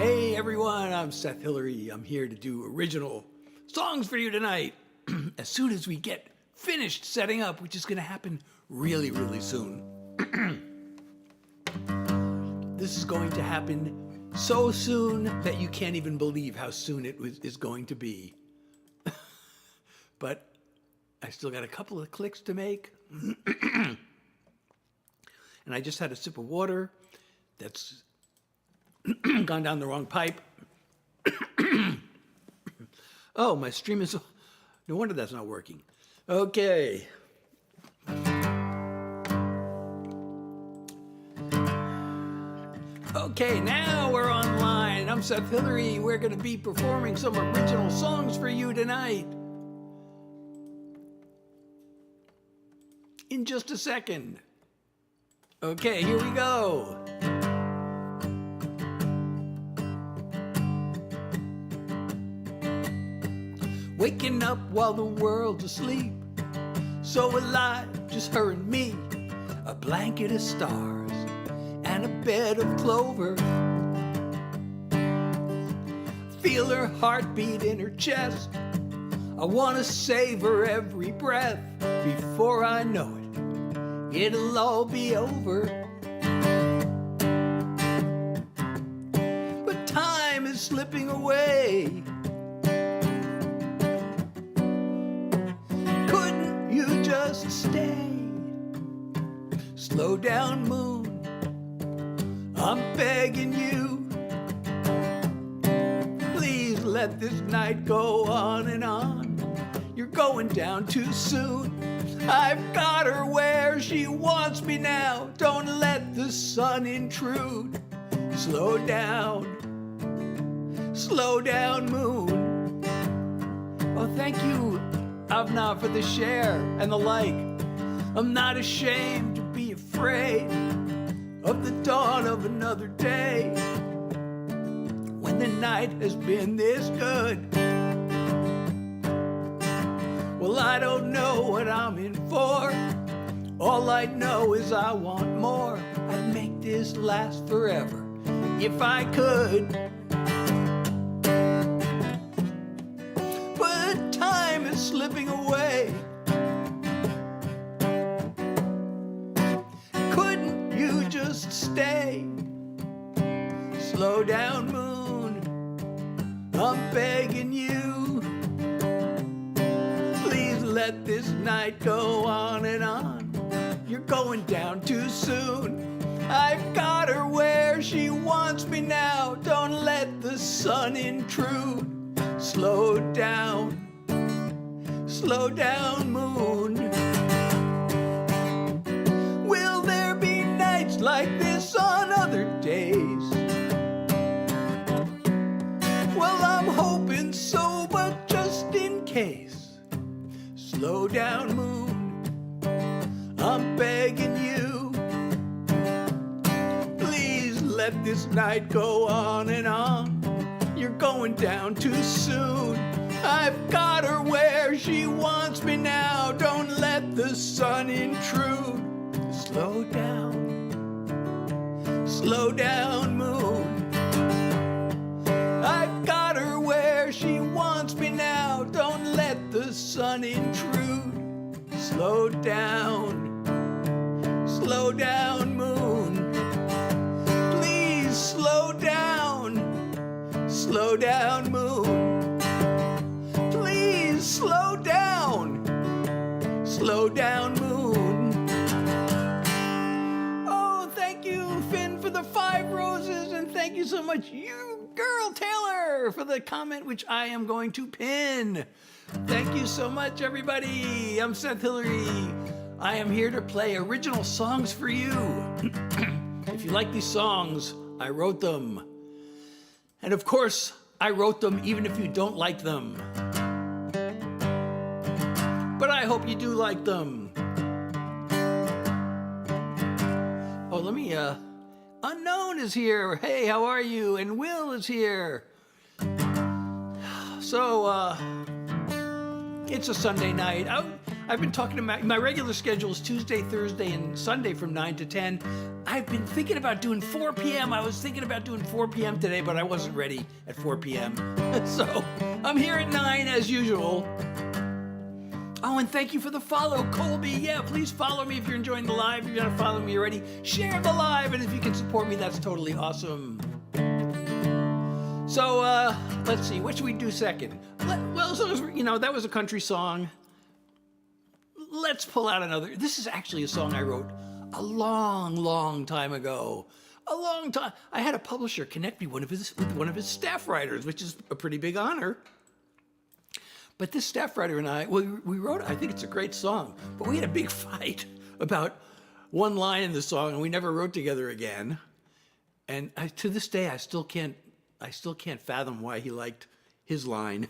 Hey everyone, I'm Seth Hillary. I'm here to do original songs for you tonight. As soon as we get finished setting up, which is going to happen really, really soon. This is going to happen so soon that you can't even believe how soon is going to be. But I still got a couple of clicks to make. And I just had a sip of water that's gone down the wrong pipe. Oh, my stream is... No wonder that's not working. Okay. Okay, now we're online. I'm Seth Hillary. We're going to be performing some original songs for you tonight. In just a second. Okay, here we go. Waking up while the world's asleep, so alive, just her and me, a blanket of stars and a bed of clover. Feel her heartbeat in her chest. I want to savor every breath. Before I know it, it'll all be over. But time is slipping away. Just stay. Slow down, moon, I'm begging you. Please let this night go on and on. You're going down too soon. I've got her where she wants me now. Don't let the sun intrude. Slow down, moon. Oh, thank you, Avna, for the share and the like. I'm not ashamed to be afraid of the dawn of another day, when the night has been this good. Well, I don't know what I'm in for. All I know is I want more. I'd make this last forever if I could. Slipping away. Couldn't you just stay? Slow down, moon, I'm begging you. Please let this night go on and on. You're going down too soon. I've got her where she wants me now. Don't let the sun intrude. Slow down, moon. Will there be nights like this on other days? Well, I'm hoping so, but just in case. Slow down, moon, I'm begging you. Please let this night go on and on. You're going down too soon. I've got her where she wants me now. Don't let the sun intrude. Slow down, moon. I've got her where she wants me now. Don't let the sun intrude. Slow down, moon. Please slow down, moon. Slow down, moon. Oh, thank you, Finn, for the 5 roses, and thank you so much, you girl Taylor, for the comment, which I am going to pin. Thank you so much, everybody. I'm Seth Hillary. I am here to play original songs for you. If you like these songs, I wrote them. And of course, I wrote them even if you don't like them. But I hope you do like them. Oh, let me, Unknown is here. Hey, how are you? And Will is here. So, it's a Sunday night. I've been talking about my regular schedule is Tuesday, Thursday, and Sunday from 9 to 10. I've been thinking about doing 4 p.m. I was thinking about doing 4 p.m. today, but I wasn't ready at 4 p.m. So I'm here at 9 as usual. Oh, and thank you for the follow, Colby. Yeah, please follow me if you're enjoying the live. If you're not following me already, share the live. And if you can support me, that's totally awesome. So, let's see. What should we do second? Well, so that was a country song. Let's pull out another. This is actually a song I wrote a long, long time ago. A long time. I had a publisher connect me with one of his staff writers, which is a pretty big honor. But this staff writer and I, we wrote it. I think it's a great song, but we had a big fight about one line in the song, and we never wrote together again. And to this day, I still can't fathom why he liked his line.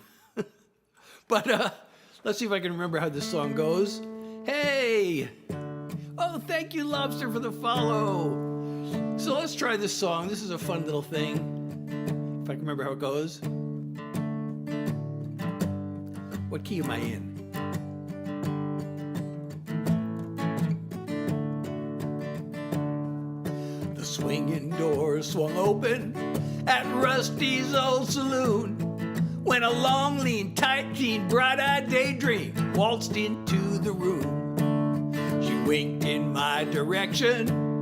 But let's see if I can remember how this song goes. Hey! Oh, thank you, Lobster, for the follow. So let's try this song. This is a fun little thing. If I can remember how it goes. What key am I in? The swinging doors swung open at Rusty's old saloon when a long, lean, tight jean, bright-eyed daydream waltzed into the room. She winked in my direction,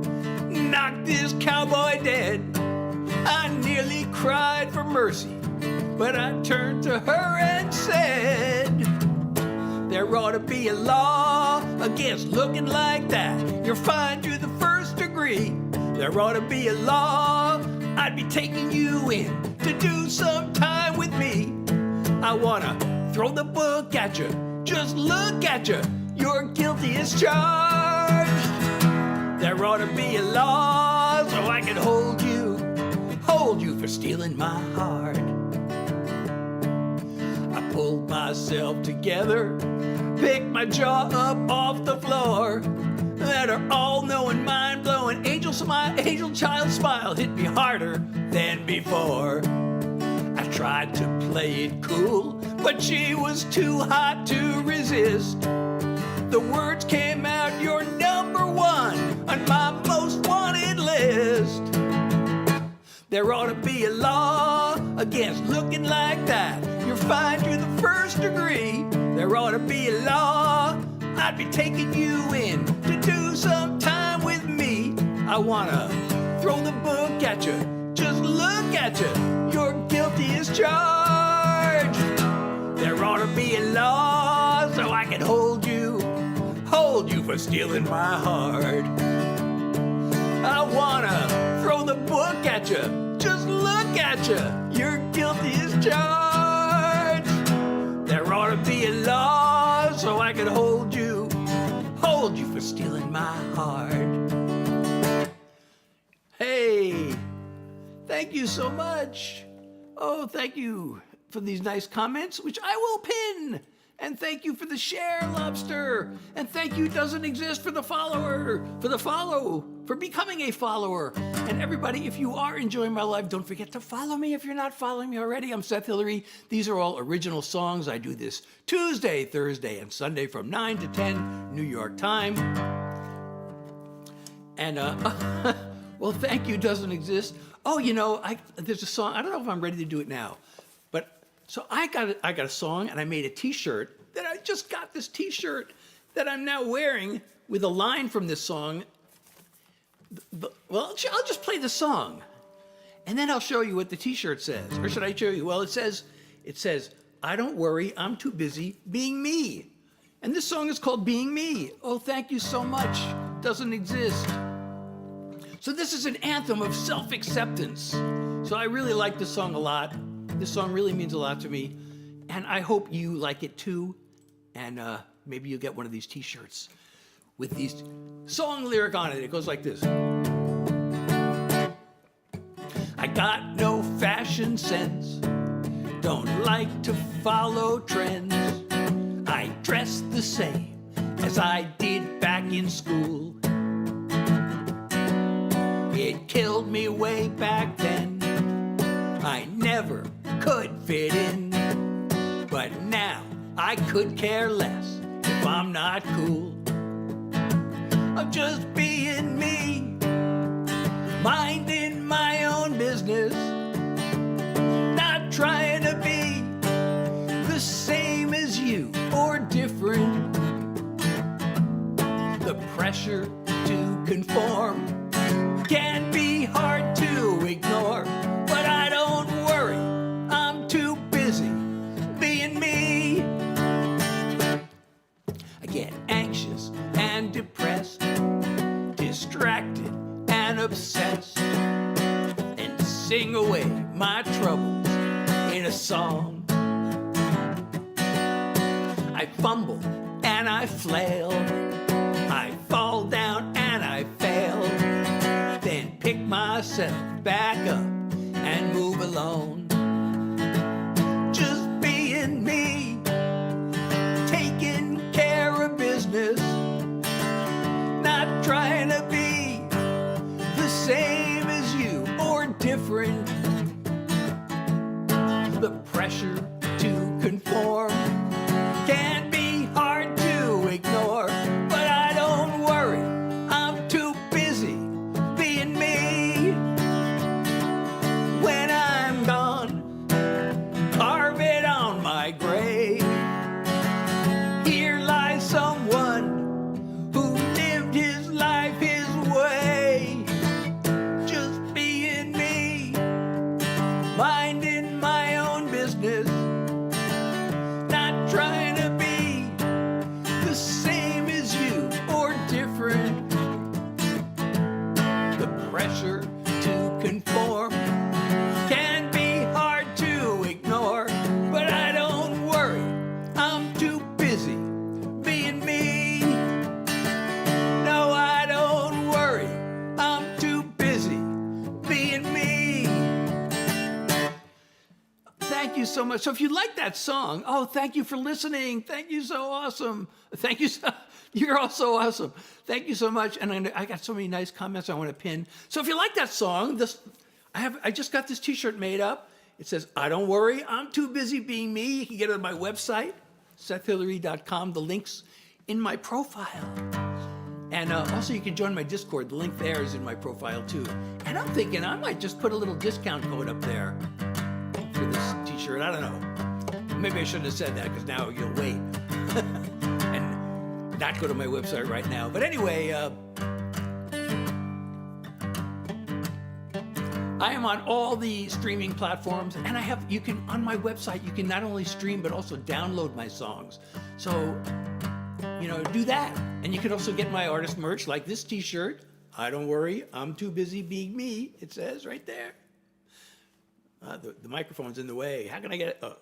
knocked this cowboy dead. I nearly cried for mercy, but I turned to her and said, there ought to be a law against looking like that. You're fined to the first degree. There ought to be a law. I'd be taking you in to do some time with me. I wanna throw the book at you. Just look at you. You're guilty as charged. There ought to be a law so I can hold you for stealing my heart. Pulled myself together, picked my jaw up off the floor. That her all-knowing, mind-blowing angel child smile hit me harder than before. I tried to play it cool, but she was too hot to resist. The words came out, you're number one on my most wanted list. There ought to be a law against looking like that. You're fined to the first degree. There ought to be a law. I'd be taking you in to do some time with me. I wanna throw the book at you. Just look at you. You're guilty as charged. There ought to be a law so I can hold you for stealing my heart. I wanna throw the book at you. Just look at you. You're guilty as charged. There ought to be a law so I can hold you for stealing my heart. Hey, thank you so much. Oh, thank you for these nice comments, which I will pin. And thank you for the share, Lobster. And thank you, Doesn't Exist, for the follower, for becoming a follower. And everybody, if you are enjoying my live, don't forget to follow me if you're not following me already. I'm Seth Hillary. These are all original songs. I do this Tuesday, Thursday, and Sunday from 9 to 10 New York time. And, well, thank you, Doesn't Exist. Oh, there's a song. I don't know if I'm ready to do it now. So I got a song, and I made a T-shirt that I just got this T-shirt that I'm now wearing with a line from this song. Well, I'll just play the song, and then I'll show you what the T-shirt says. Or should I show you? Well, it says, I don't worry, I'm too busy being me. And this song is called Being Me. Oh, thank you so much. Doesn't Exist. So this is an anthem of self-acceptance. So I really like this song a lot. This song really means a lot to me, and I hope you like it too, and maybe you'll get one of these T-shirts with these song lyric on it. It goes like this. I got no fashion sense, don't like to follow trends. I dress the same as I did back in school. It killed me way back then. I never could fit in, but now I could care less if I'm not cool. I'm just being me, minding my own business, not trying to be the same as you or different. The pressure to conform can be hard to ignore, but I don't worry, I'm too busy being me. I get anxious and depressed, distracted and obsessed, and sing away my troubles in a song. I fumble and I flail, I fall down and I fail, then pick myself back up and move along. Just being me, taking care of business, not trying to be the same as you or different. The pressure to conform can be hard to ignore, but I don't worry, I'm too busy being me. When I'm gone, carve it on my grave. Here lies someone who lived his life his way. Just being me, minding my own business, not trying to be the same as you or different. The pressure to conform can be hard to ignore, but I don't worry, I'm too busy being me. No, I don't worry, I'm too busy being me. Thank you so much. So if you like that song, oh, thank you for listening. Thank you, so awesome. Thank you. You're all so awesome. Thank you so much. And I got so many nice comments I want to pin. So if you like that song, I just got this T-shirt made up. It says, "I don't worry, I'm too busy being me." You can get it on my website, SethHillary.com. The link's in my profile. And also you can join my Discord. The link there is in my profile too. And I'm thinking I might just put a little discount code up there for this T-shirt. I don't know. Maybe I shouldn't have said that because now you'll wait and not go to my website right now. But anyway, I am on all the streaming platforms, and you can, on my website, you can not only stream, but also download my songs. So, do that. And you can also get my artist merch, like this T-shirt. I don't worry, I'm too busy being me. It says right there. The microphone's in the way. How can I get it? Oh.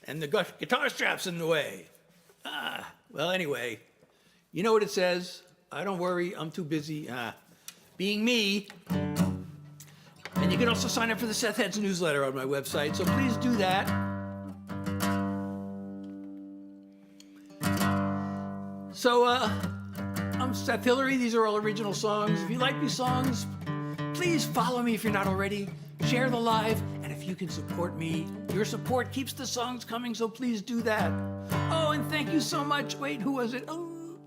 And the guitar strap's in the way. Well, anyway, you know what it says. I don't worry, I'm too busy being me. And you can also sign up for the Seth Heads newsletter on my website, so please do that. So, I'm Seth Hillary. These are all original songs. If you like these songs, please follow me if you're not already. Share the live, and if you can support me, your support keeps the songs coming, so please do that. Oh, and thank you so much. Wait, who was it? Oh,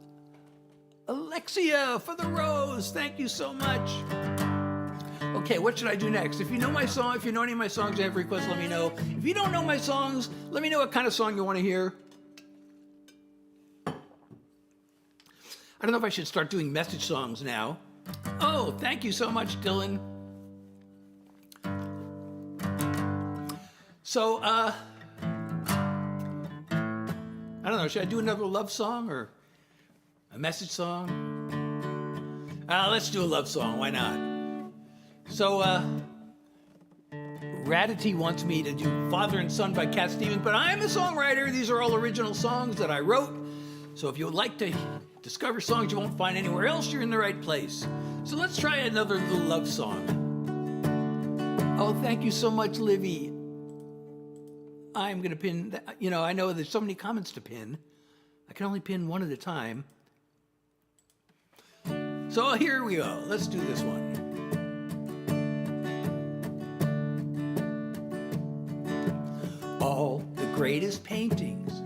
Alexia for the rose. Thank you so much. Okay, what should I do next? If you know my song, if you know any of my songs, I have requests, let me know. If you don't know my songs, let me know what kind of song you want to hear. I don't know if I should start doing message songs now. Oh, thank you so much, Dylan. So, I don't know, should I do another love song or a message song? Let's do a love song, why not? So, Radity wants me to do Father and Son by Cat Stevens, but I'm a songwriter. These are all original songs that I wrote. So if you would like to discover songs you won't find anywhere else, you're in the right place. So let's try another little love song. Oh, thank you so much, Livy. I'm going to pin, I know there's so many comments to pin. I can only pin one at a time. So here we go. Let's do this one. All the greatest paintings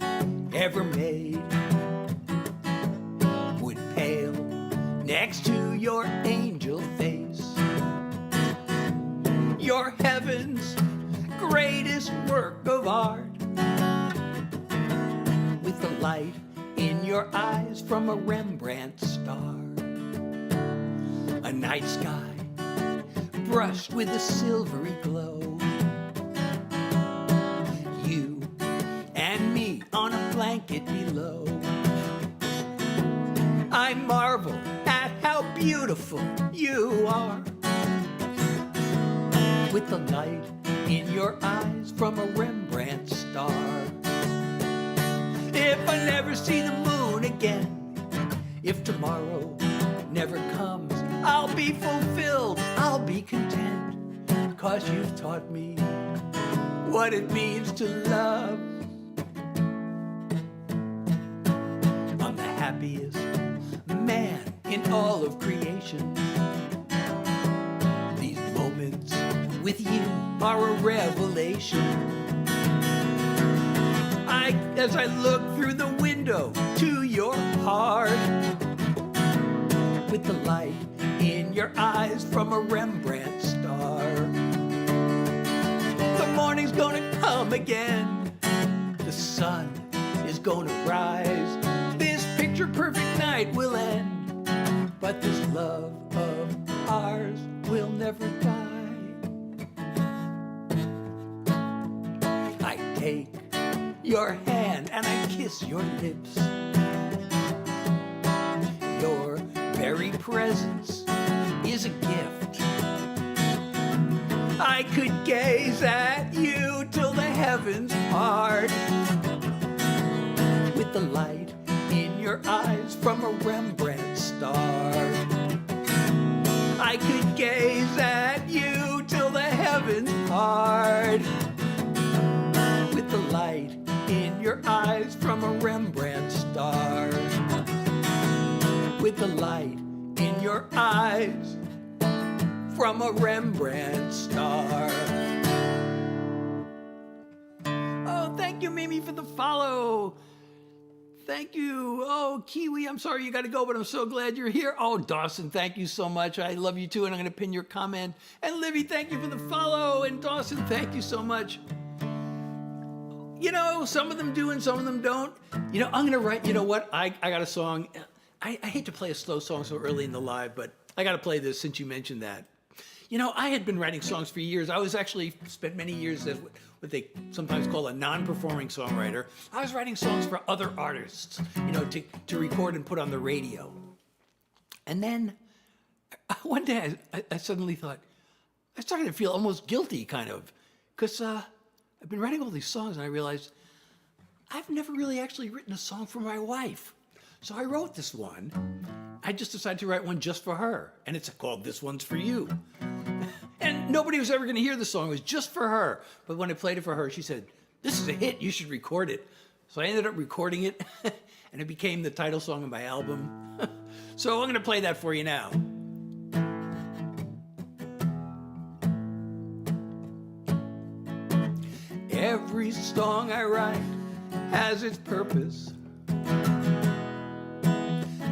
ever made next to your angel face. Your heaven's greatest work of art, with the light in your eyes from a Rembrandt star. A night sky brushed with a silvery glow. You and me on a blanket below. I marvel at how beautiful you are, with the light in your eyes from a Rembrandt star. If I never see the moon again, if tomorrow never comes, I'll be fulfilled, I'll be content, 'cause you've taught me what it means to love. I'm the happiest man in all of creation. These moments with you are a revelation. As I look through the window to your heart, with the light in your eyes from a Rembrandt star. The morning's gonna come again, the sun is gonna rise. This picture-perfect night will end, but this love of ours will never die. I take your hand and I kiss your lips. Your very presence is a gift. I could gaze at you till the heavens part, with the light in your eyes from a Rembrandt star. I could gaze at you till the heavens part, with the light in your eyes from a Rembrandt star. With the light in your eyes from a Rembrandt star. Oh, thank you, Mimi, for the follow. Thank you. Oh, Kiwi, I'm sorry you got to go, but I'm so glad you're here. Oh, Dawson, thank you so much. I love you too, and I'm going to pin your comment. And Livy, thank you for the follow. And Dawson, thank you so much. You know, some of them do and some of them don't. You know, I'm going to write, you know what? I got a song. I hate to play a slow song so early in the live, but I got to play this since you mentioned that. You know, I had been writing songs for years. I was actually spent many years as what they sometimes call a non-performing songwriter. I was writing songs for other artists, you know, to record and put on the radio. And then one day I suddenly thought, I started to feel almost guilty, kind of, because I've been writing all these songs and I realized I've never really actually written a song for my wife. So I wrote this one. I just decided to write one just for her. And it's called This One's For You. And nobody was ever going to hear the song. It was just for her. But when I played it for her, she said, "This is a hit. You should record it." So I ended up recording it. And it became the title song of my album. So I'm going to play that for you now. Every song I write has its purpose.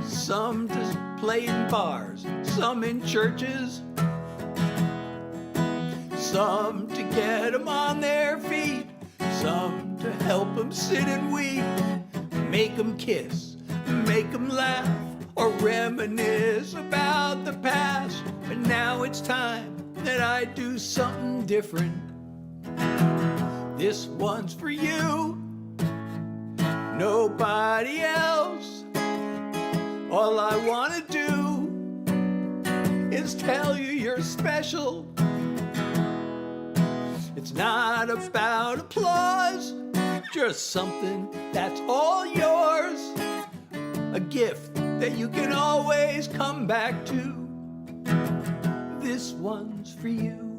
Some to play in bars, some in churches, some to get them on their feet, some to help them sit and weep, make them kiss, make them laugh, or reminisce about the past. But now it's time that I do something different. This one's for you, nobody else. All I want to do is tell you you're special. It's not about applause, just something that's all yours. A gift that you can always come back to. This one's for you.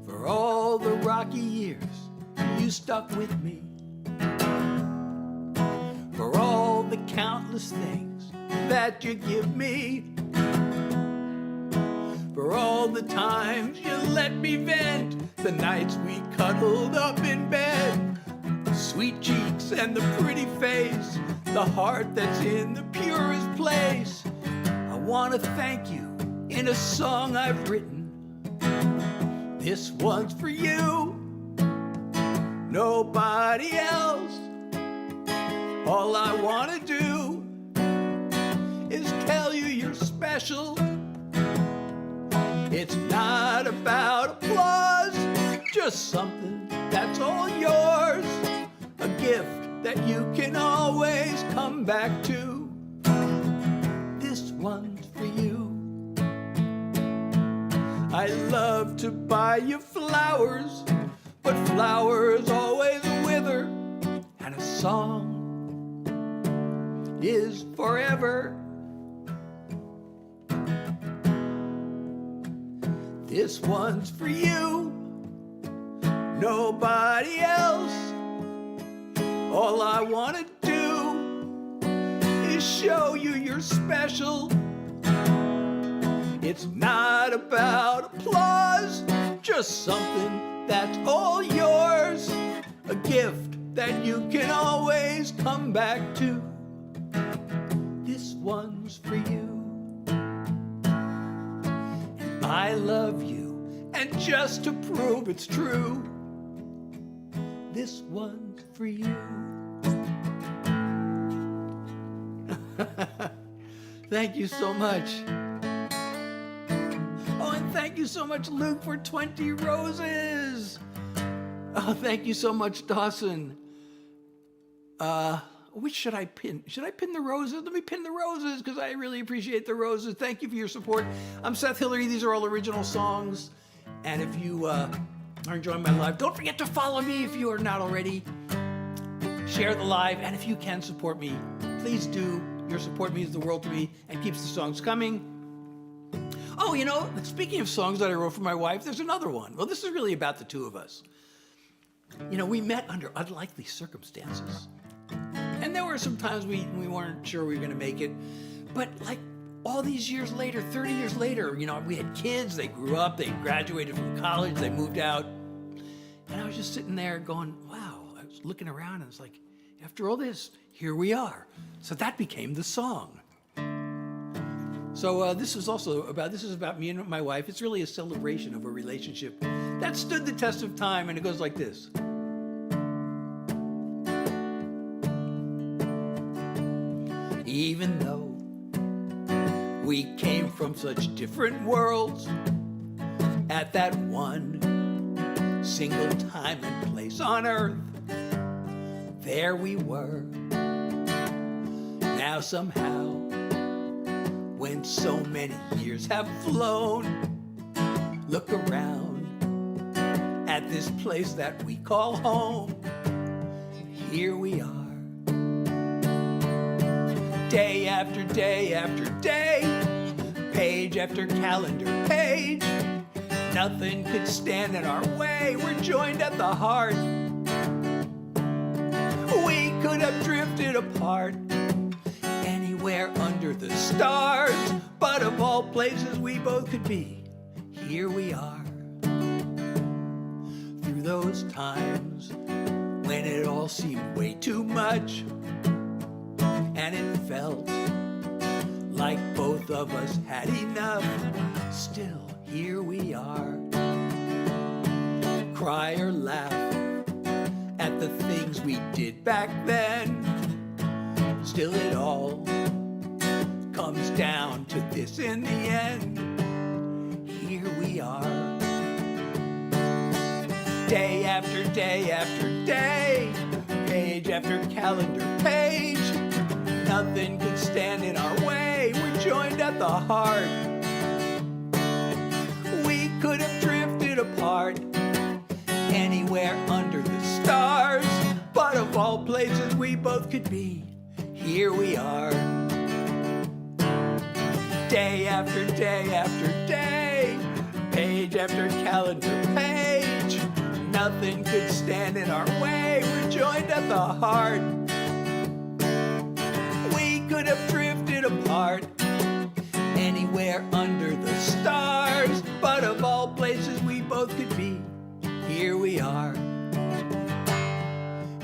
For all the rocky years you stuck with me. For all the countless things that you give me. For all the times you let me vent, the nights we cuddled up in bed. The sweet cheeks and the pretty face, the heart that's in the purest place. I want to thank you in a song I've written. This one's for you, nobody else. All I want to do is tell you you're special. It's not about applause, just something that's all yours. A gift that you can always come back to. This one's for you. I love to buy you flowers, but flowers always wither, and a song is forever. This one's for you, nobody else. All I want to do is show you you're special. It's not about applause, just something that's all yours. A gift that you can always come back to. This one's for you. And I love you, and just to prove it's true, this one's for you. Thank you so much. Oh, and thank you so much, Luke, for 20 roses. Oh, thank you so much, Dawson. Which should I pin? Should I pin the roses? Let me pin the roses because I really appreciate the roses. Thank you for your support. I'm Seth Hillary. These are all original songs. And if you are enjoying my live, don't forget to follow me if you are not already. Share the live. And if you can support me, please do. Your support means the world to me and keeps the songs coming. Oh, you know, speaking of songs that I wrote for my wife, there's another one. Well, this is really about the two of us. You know, we met under unlikely circumstances. And there were some times we weren't sure we were going to make it. But like all these years later, 30 years later, you know, we had kids, they grew up, they graduated from college, they moved out. And I was just sitting there going, wow, I was looking around and it's like, after all this, here we are. So that became the song. So this is about me and my wife. It's really a celebration of a relationship that stood the test of time, and it goes like this. Even though we came from such different worlds, at that one single time and place on earth, there we were. Now somehow, when so many years have flown, look around at this place that we call home. Here we are. Day after day after day, page after calendar page, nothing could stand in our way. We're joined at the heart. We could have drifted apart anywhere under the stars, but of all places we both could be, here we are. Through those times when it all seemed way too much, and it felt like both of us had enough, still here we are. Cry or laugh at the things we did back then, still it all comes down to this in the end. Here we are. Day after day after day, page after calendar page, nothing could stand in our way. We're joined at the heart. We could have drifted apart anywhere under the stars, but of all places we both could be, here we are. Day after day after day, page after calendar page, nothing could stand in our way. We're joined at the heart. We could have drifted apart anywhere under the stars, but of all places we both could be, here we are.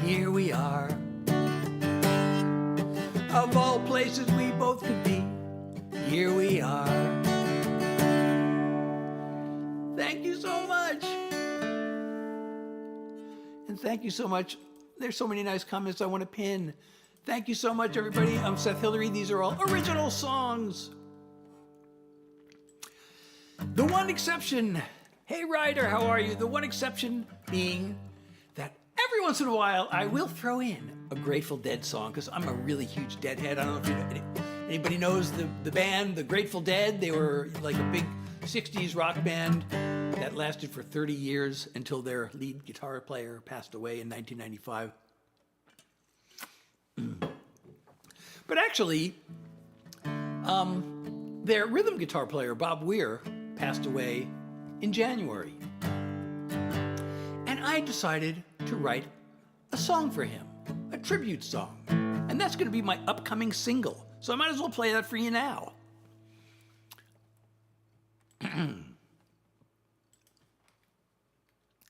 Here we are. Of all places we both could be, here we are. Thank you so much. And thank you so much. There's so many nice comments I want to pin. Thank you so much, everybody. I'm Seth Hillary. These are all original songs. The one exception, hey Ryder, how are you? The one exception being that every once in a while I will throw in a Grateful Dead song because I'm a really huge Deadhead. I don't know if anybody knows the band, the Grateful Dead. They were like a big 60s rock band that lasted for 30 years until their lead guitar player passed away in 1995. But actually, their rhythm guitar player, Bob Weir, passed away in January. And I decided to write a song for him, a tribute song. And that's going to be my upcoming single. So I might as well play that for you now.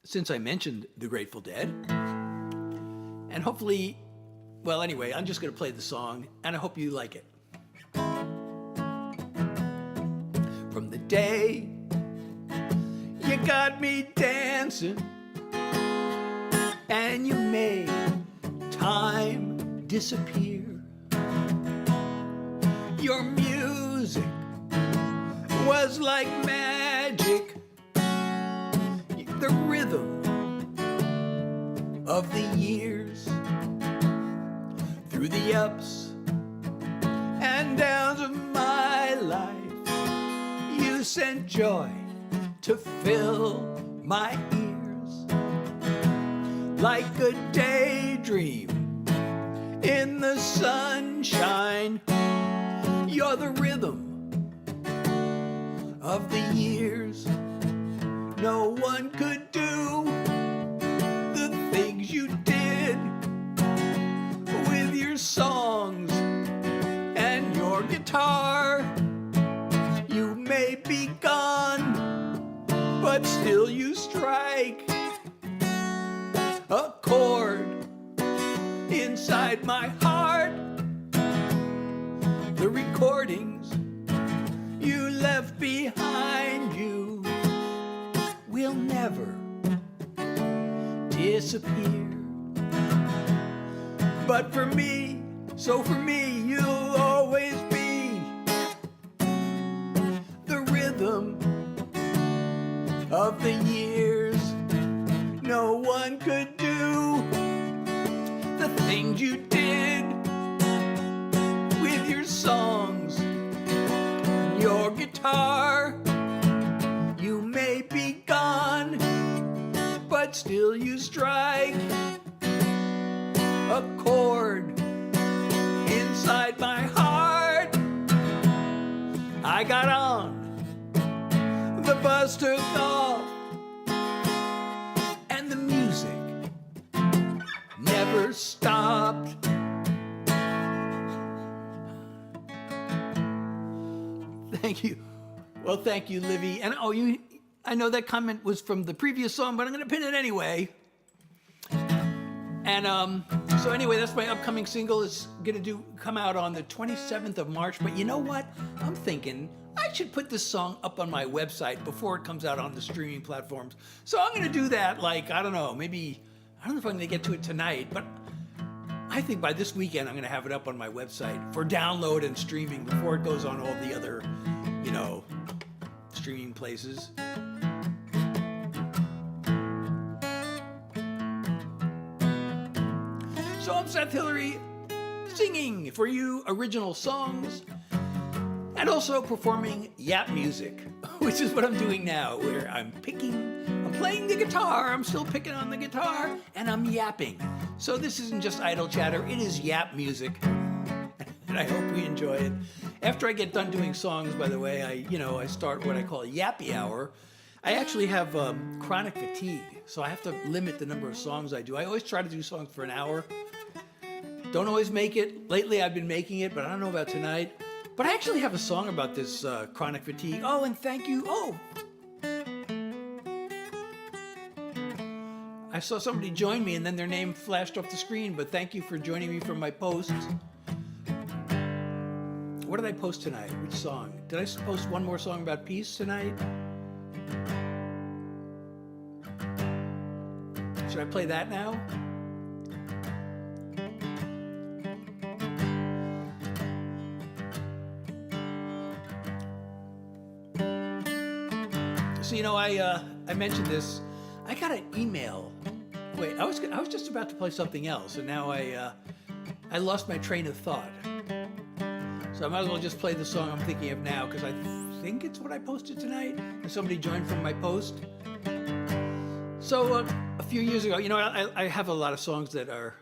Since I mentioned the Grateful Dead, and hopefully, well, anyway, I'm just going to play the song, and I hope you like it. From the day you got me dancing, and you made time disappear, your music was like magic, the rhythm of the years, through the ups and downs of my life, you sent joy to fill my ears, like a daydream in the sunshine. You're the rhythm of the years. No one could do the things you did with your songs and your guitar. You may be gone, but still you strike a chord inside my heart. The recordings you left behind you will never disappear. But for me, so for me, you'll always be the rhythm of the years. No one could do the things you did with your songs, your guitar. You may be gone, but still you strike a chord inside my heart. I got on, the bus took off, and the music never stopped. Thank you. Well, thank you, Livy. And I know that comment was from the previous song, but I'm going to pin it anyway. And so anyway, that's my upcoming single. It's going to come out on the 27th of March. But you know what? I'm thinking I should put this song up on my website before it comes out on the streaming platforms. So I'm going to do that, like, I don't know, maybe, I don't know if I'm going to get to it tonight, but I think by this weekend I'm going to have it up on my website for download and streaming before it goes on all the other, streaming places. So I'm Seth Hillary, singing for you original songs and also performing yap music, which is what I'm doing now, where I'm playing the guitar, I'm still picking on the guitar, and I'm yapping. So this isn't just idle chatter, it is yap music, and I hope we enjoy it. After I get done doing songs, by the way, I start what I call a yappy hour. I actually have chronic fatigue, so I have to limit the number of songs I do. I always try to do songs for an hour. Don't always make it. Lately I've been making it, but I don't know about tonight. But I actually have a song about this chronic fatigue. Oh, and thank you. Oh, I saw somebody join me and then their name flashed off the screen, but thank you for joining me for my posts. what did I post tonight? Which song? Did I post one more song about peace tonight? Should I play that now? So, you know, I mentioned this. I got an email. Wait, I was just about to play something else, and now I lost my train of thought. So I might as well just play the song I'm thinking of now, because I think it's what I posted tonight, and somebody joined from my post. So a few years ago, you know, I have a lot of songs that are,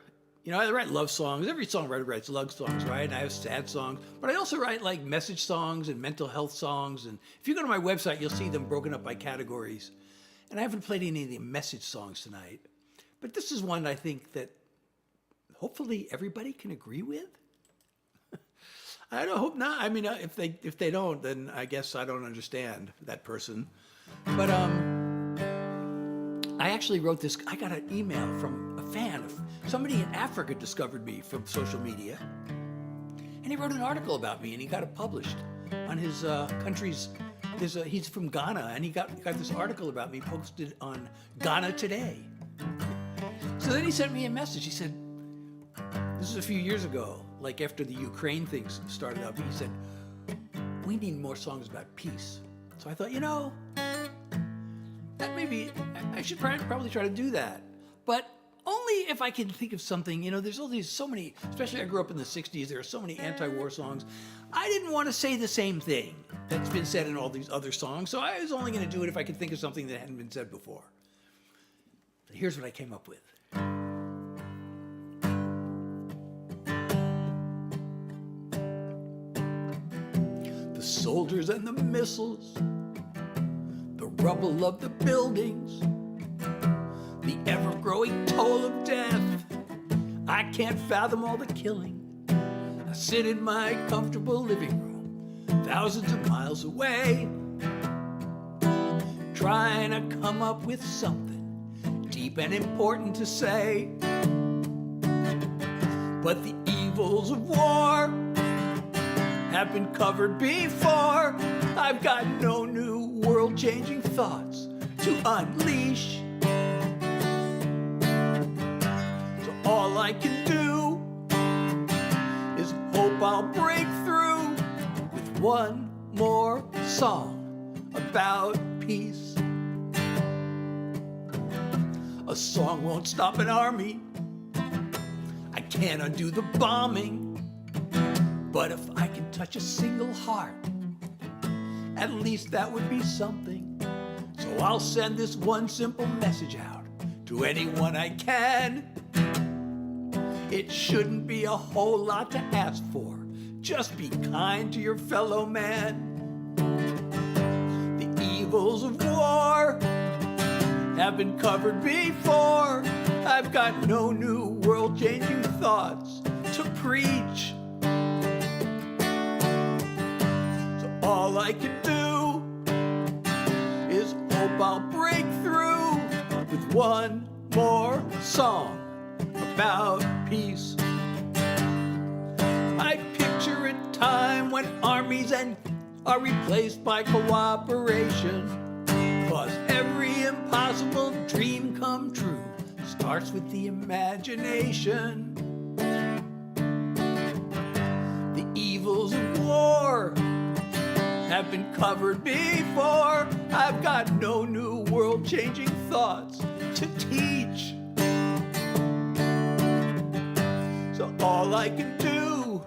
you know, I write love songs. Every songwriter writes love songs, right? And I have sad songs, but I also write like message songs and mental health songs. And if you go to my website, you'll see them broken up by categories. And I haven't played any of the message songs tonight, but this is one I think that hopefully everybody can agree with. I don't hope not. I mean, if they don't, then I guess I don't understand that person. But I actually wrote this. I got an email from a fan. Somebody in Africa discovered me from social media, and he wrote an article about me, and he got it published on his country's. He's from Ghana, and he got this article about me posted on Ghana Today. So then he sent me a message. He said, this is a few years ago, like after the Ukraine things started up. He said, we need more songs about peace. So I thought, you know, that maybe I should probably try to do that. But only if I can think of something. You know, there's so many, especially I grew up in the 60s, there are so many anti-war songs. I didn't want to say the same thing that's been said in all these other songs, so I was only going to do it if I could think of something that hadn't been said before. So here's what I came up with. The soldiers and the missiles, the rubble of the buildings, the ever-growing toll of death. I can't fathom all the killing. I sit in my comfortable living room, thousands of miles away, trying to come up with something deep and important to say. But the evils of war have been covered before. I've got no new world-changing thoughts to unleash. So all I can do is hope I'll break through with one more song about peace. A song won't stop an army. I can't undo the bombing. But if I can touch a single heart, at least that would be something. So I'll send this one simple message out to anyone I can. It shouldn't be a whole lot to ask for. Just be kind to your fellow man. The evils of war have been covered before. I've got no new world-changing thoughts to preach. So all I can do is hope I'll break through with one more song about peace. I picture a time when armies are replaced by cooperation, 'cause every impossible dream come true starts with the imagination. The evils of war have been covered before. I've got no new world-changing thoughts to teach. So all I can do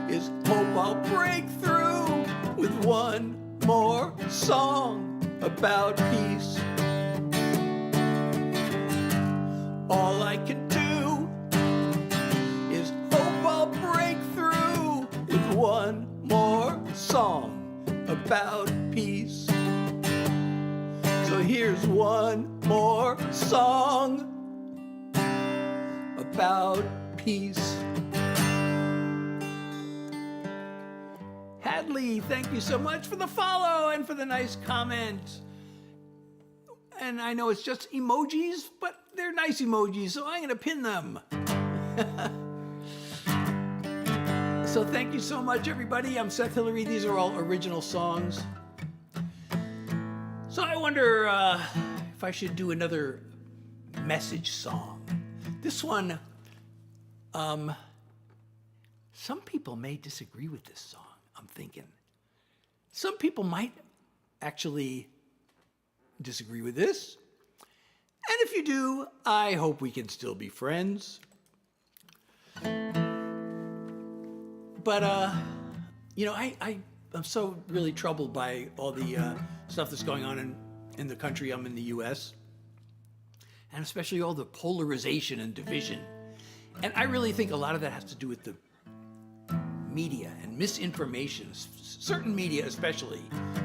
is hope I'll break through with one more song about peace. All I can do is hope I'll break through with one more song about peace. So here's one more song about peace. Hadley, thank you so much for the follow and for the nice comment. And I know it's just emojis, but they're nice emojis, so I'm going to pin them. So thank you so much, everybody. I'm Seth Hillary. These are all original songs. So I wonder if I should do another message song. This one, some people may disagree with this song, I'm thinking. Some people might actually disagree with this. And if you do, I hope we can still be friends. But, I'm so really troubled by all the stuff that's going on in the country. I'm in the U.S. And especially all the polarization and division. And I really think a lot of that has to do with the media and misinformation, certain media especially,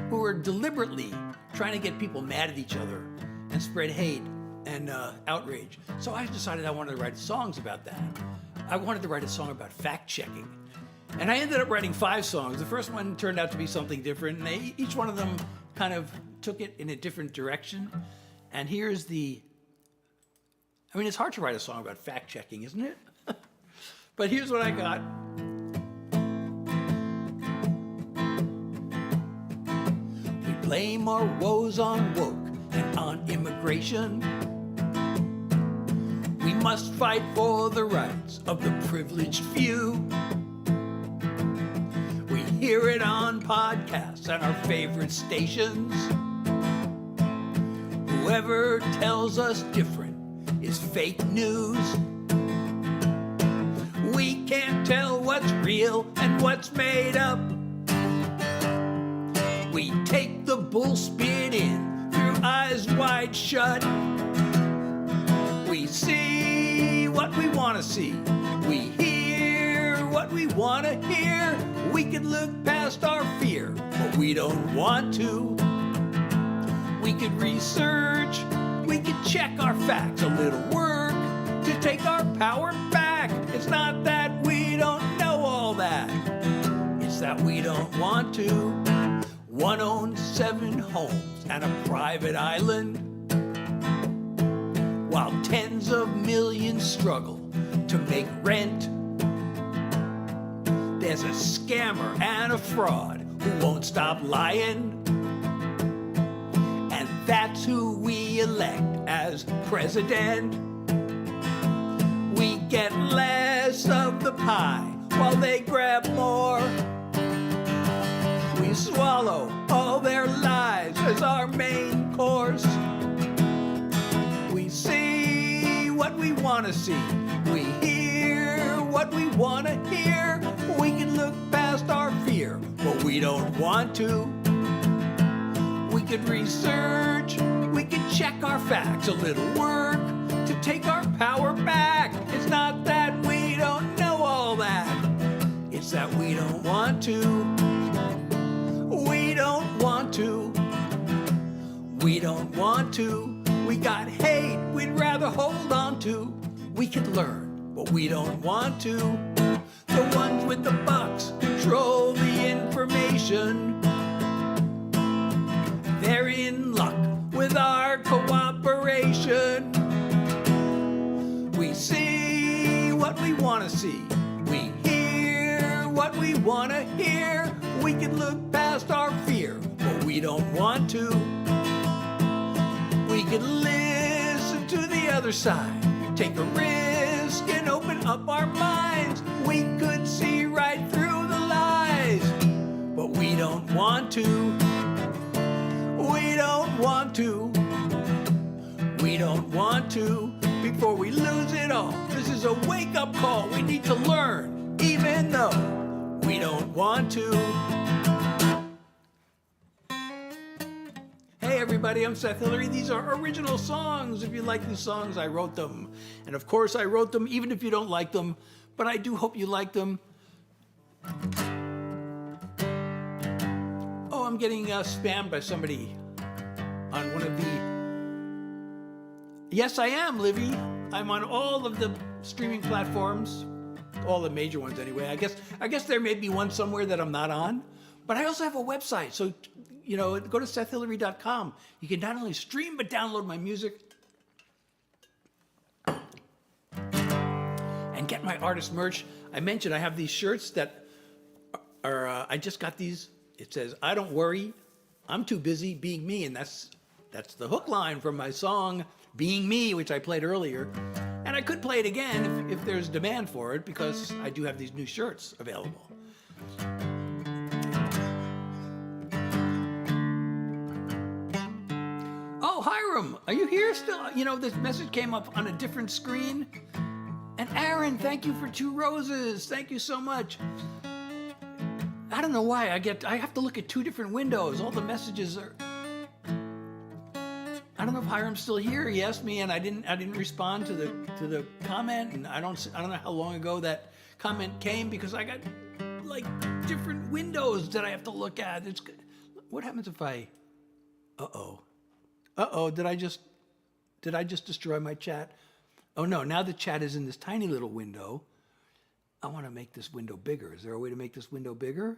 who are deliberately trying to get people mad at each other and spread hate and outrage. So I decided I wanted to write songs about that. I wanted to write a song about fact-checking. And I ended up writing 5 songs. The first one turned out to be something different, and each one of them kind of took it in a different direction. And here's it's hard to write a song about fact-checking, isn't it? But here's what I got. We blame our woes on woke and on immigration. We must fight for the rights of the privileged few. We hear it on podcasts and our favorite stations. Whoever tells us different is fake news. We can't tell what's real and what's made up. We take the bull spit in through eyes wide shut. We see what we want to see. We hear what we want to hear. We can look past our fear, but we don't want to. We could research, we could check our facts, a little work to take our power back. It's not that we don't know all that, it's that we don't want to. One owns 7 homes and a private island, while tens of millions struggle to make rent. There's a scammer and a fraud who won't stop lying. And that's who we elect as president. We get less of the pie while they grab more. We swallow all their lies as our main course. We see what we want to see. We hear what we want to hear. We can look past our fear, but we don't want to. We could research, we could check our facts, a little work to take our power back. It's not that we don't know all that, it's that we don't want to. We don't want to. We don't want to. We got hate we'd rather hold on to. We could learn, but we don't want to. The ones with the bucks control the information. They're in luck with our cooperation. We see what we want to see. We hear what we want to hear. We can look past our fear, but we don't want to. We can listen to the other side, take a risk and open up our minds. We could see right through the lies, but we don't want to. We don't want to. We don't want to. Before we lose it all, this is a wake-up call. We need to learn, even though we don't want to. Hey everybody, I'm Seth Hillary. These are original songs. If you like these songs, I wrote them. And of course, I wrote them even if you don't like them, but I do hope you like them. Oh, I'm getting spammed by somebody on one of the... Yes, I am, Livy. I'm on all of the streaming platforms, all the major ones anyway. I guess there may be one somewhere that I'm not on, but I also have a website. So, go to SethHillary.com. You can not only stream, but download my music and get my artist merch. I mentioned I have these shirts that I just got these. It says, "I don't worry, I'm too busy being me," and that's the hook line from my song "Being Me," which I played earlier. And I could play it again if there's demand for it, because I do have these new shirts available. Oh, Hiram, are you here still? You know, this message came up on a different screen. And Aaron, thank you for 2 roses. Thank you so much. I don't know why I have to look at 2 different windows. All the messages are. I don't know if Hiram's still here. He asked me, and I didn't respond to the comment, and I don't know how long ago that comment came, because I got like different windows that I have to look at. What happens if I? Did I just destroy my chat? Oh no! Now the chat is in this tiny little window. I want to make this window bigger. Is there a way to make this window bigger?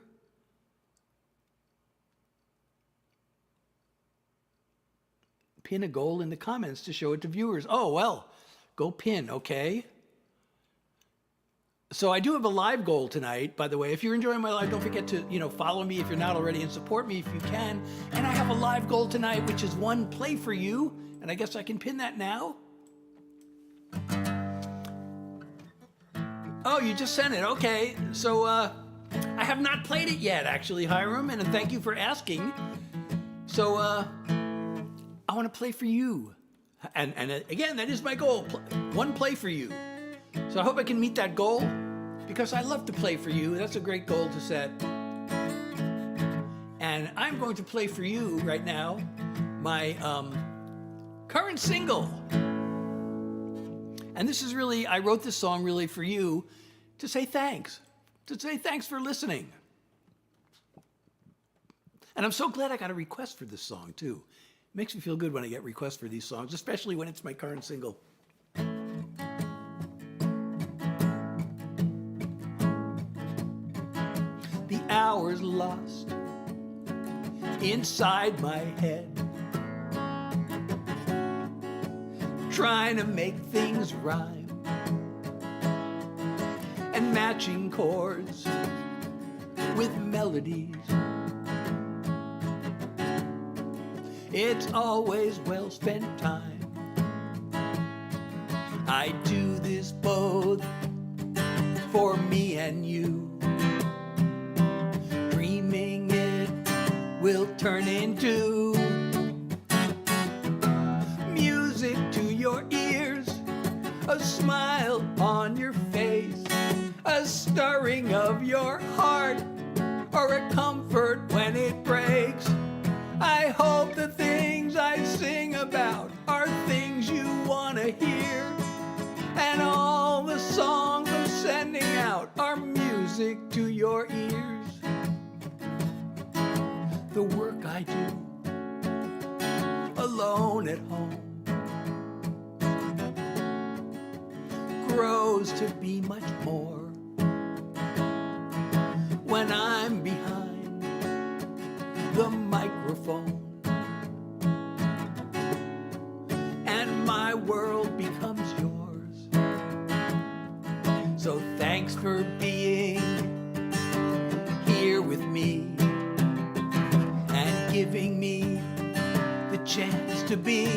Pin a goal in the comments to show it to viewers. Oh, well, go pin, okay? So I do have a live goal tonight, by the way. If you're enjoying my live, don't forget to, follow me if you're not already, and support me if you can. And I have a live goal tonight, which is 1 play for you. And I guess I can pin that now. Oh, you just sent it. Okay. So I have not played it yet, actually, Hiram, and thank you for asking. So I want to play for you. And again, that is my goal. 1 play for you. So I hope I can meet that goal, because I love to play for you. That's a great goal to set. And I'm going to play for you right now my current single. And this is really, I wrote this song really for you to say thanks. To say thanks for listening. And I'm so glad I got a request for this song, too. It makes me feel good when I get requests for these songs, especially when it's my current single. The hours lost inside my head, trying to make things rhyme, and matching chords with melodies. It's always well spent time. I do this both for me and you, dreaming it will turn into music to your ears, a smile on your face, a stirring of your heart, or a comfort when it breaks. I hope the things I sing about are things you want to hear, and all the songs I'm sending out are music to your ears. The work I do alone at home grows to be much more when I'm behind the microphone, and my world becomes yours. So thanks for being here with me and giving me the chance to be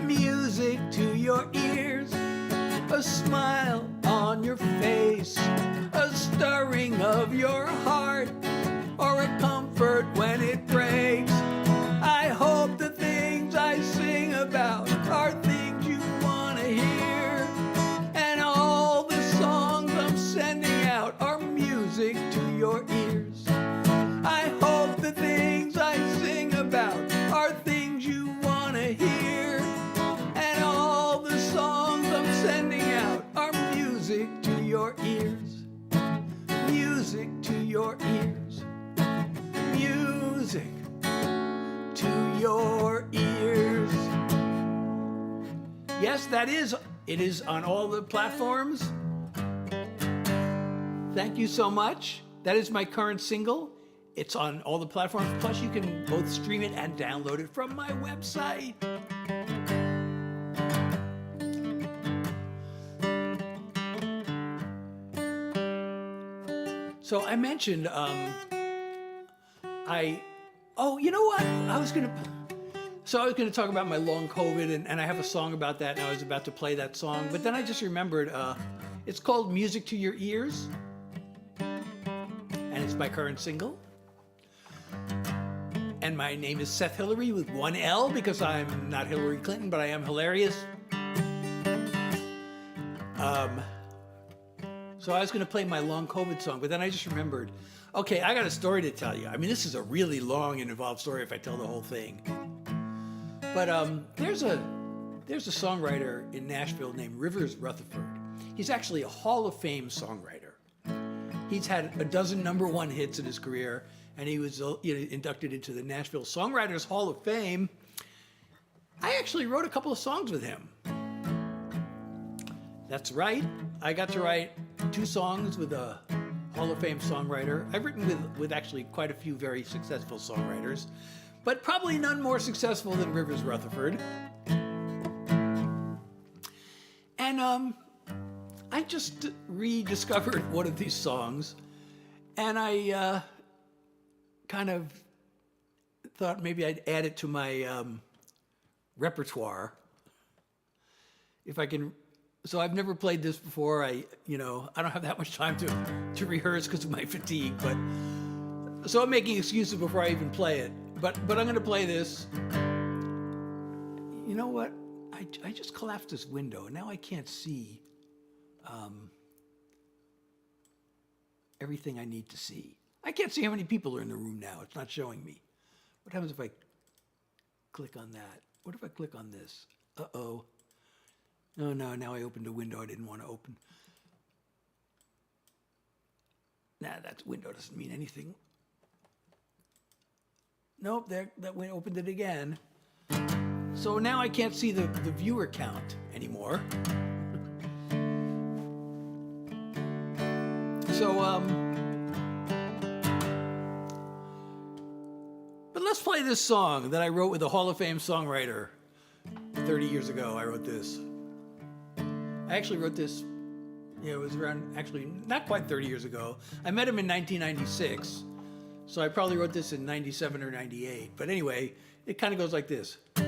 music to your ears, a smile on your face, a stirring of your heart, or a comfort when it breaks. I hope the things I sing about are things you want to hear, and all the songs I'm sending out are music to your ears. I hope the things I sing about are things you want to hear, and all the songs I'm sending out are music to your ears. Music to your ears. Music to your ears. Yes, it is on all the platforms. Thank you so much. That is my current single. It's on all the platforms. Plus, you can both stream it and download it from my website. So I mentioned, oh, you know what? I was going to talk about my long COVID, and I have a song about that, and I was about to play that song, but then I just remembered, it's called Music to Your Ears, and it's my current single. And my name is Seth Hillary with one L, because I'm not Hillary Clinton, but I am hilarious. So I was going to play my long COVID song, but then I just remembered, okay, I got a story to tell you. I mean, this is a really long and involved story if I tell the whole thing. But there's a songwriter in Nashville named Rivers Rutherford. He's actually a Hall of Fame songwriter. He's had a dozen #1 hits in his career, and he was inducted into the Nashville Songwriters Hall of Fame. I actually wrote a couple of songs with him. That's right. I got to write 2 songs with a Hall of Fame songwriter. I've written with actually quite a few very successful songwriters, but probably none more successful than Rivers Rutherford. And I just rediscovered one of these songs, and I kind of thought maybe I'd add it to my repertoire if I can. So I've never played this before. I don't have that much time to rehearse because of my fatigue, but so I'm making excuses before I even play it. But I'm going to play this. You know what? I just collapsed this window, and now I can't see everything I need to see. I can't see how many people are in the room now. It's not showing me. What happens if I click on that? What if I click on this? Uh-oh. No, now I opened a window I didn't want to open. Nah, that window doesn't mean anything. Nope, that window opened it again. So now I can't see the viewer count anymore. So, but let's play this song that I wrote with a Hall of Fame songwriter 30 years ago. I wrote this. I actually wrote this, it was around, actually, not quite 30 years ago. I met him in 1996, so I probably wrote this in 97 or 98. But anyway, it kind of goes like this. I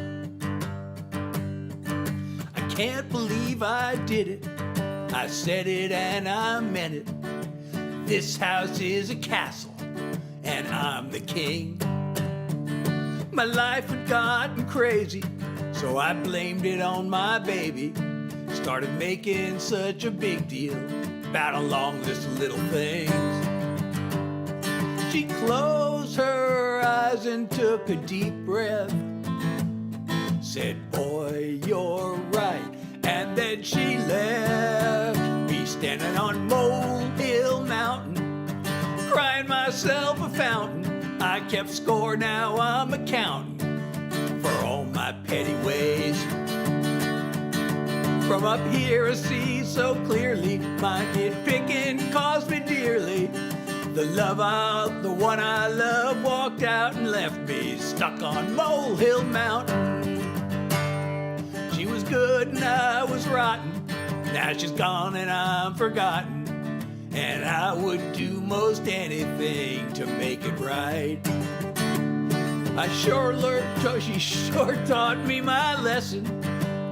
can't believe I did it. I said it and I meant it. This house is a castle, and I'm the king. My life had gotten crazy, so I blamed it on my baby. Started making such a big deal about a long list of little things. She closed her eyes and took a deep breath. Said, boy, you're right. And then she left me standing on Molehill Mountain, crying myself a fountain. I kept score, now I'm accounting for all my petty ways. From up here I see so clearly, my nitpicking cost me dearly. The one I love walked out and left me stuck on Molehill Mountain. She was good and I was rotten, now she's gone and I'm forgotten. And I would do most anything to make it right. She sure taught me my lesson.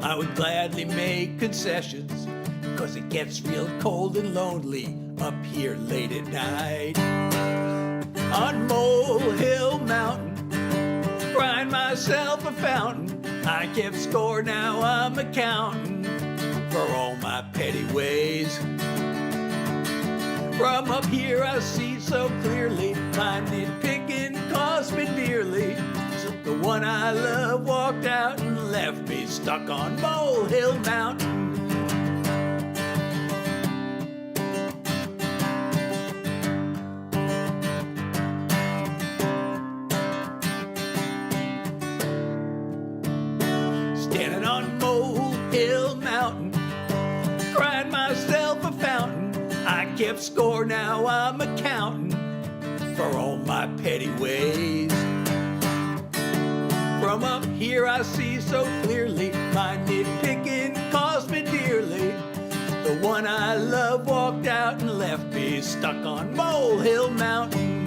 I would gladly make concessions, 'cause it gets real cold and lonely up here late at night. On Molehill Mountain, crying myself a fountain. I kept score, now I'm accounting for all my petty ways. From up here I see so clearly, my nitpicking cost me dearly. The one I love walked out and left me stuck on Molehill Mountain. Standing on Molehill Mountain, crying myself a fountain. I kept score, now I'm accounting for all my petty ways. From up here I see so clearly, my nitpicking cost me dearly. The one I love walked out and left me Gracie is stuck on Molehill Mountain.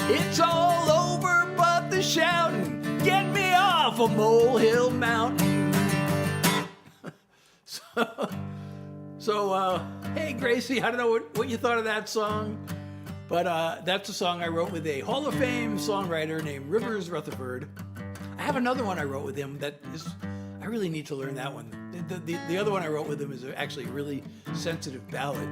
It's all over but the shouting. Get me off of Molehill Mountain. So, hey Gracie, I don't know what you thought of that song, but that's a song I wrote with a Hall of Fame songwriter named Rivers Rutherford. I have another one I wrote with him that is, I really need to learn that one. The other one I wrote with him is actually a really sensitive ballad.